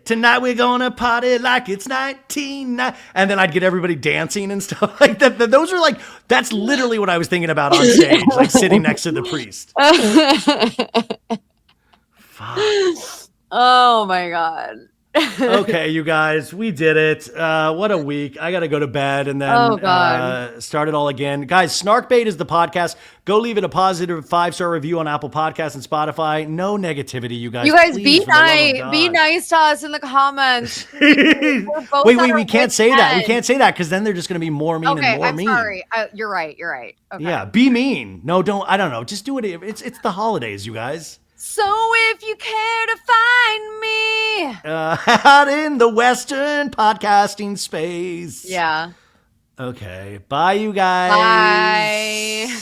tonight we're going to party like it's 19. And then I'd get everybody dancing and stuff like that. Those are like, that's literally what I was thinking about on stage, like sitting next to the priest. Fuck. Oh my God. Okay, you guys, we did it. What a week. I got to go to bed and then start it all again. Guys, Snarkbait is the podcast. Go leave it a positive 5-star review on Apple Podcasts and Spotify. No negativity, you guys. You guys, please, be nice. Be nice to us in the comments. Wait, we can't say that. We can't say that because then they're just going to be more mean and more mean. Sorry. You're right. Okay. Yeah, be mean. No, don't. I don't know. Just do it. It's the holidays, you guys. So if you care to find me out in the Western podcasting space. Yeah. Okay. Bye, you guys. Bye.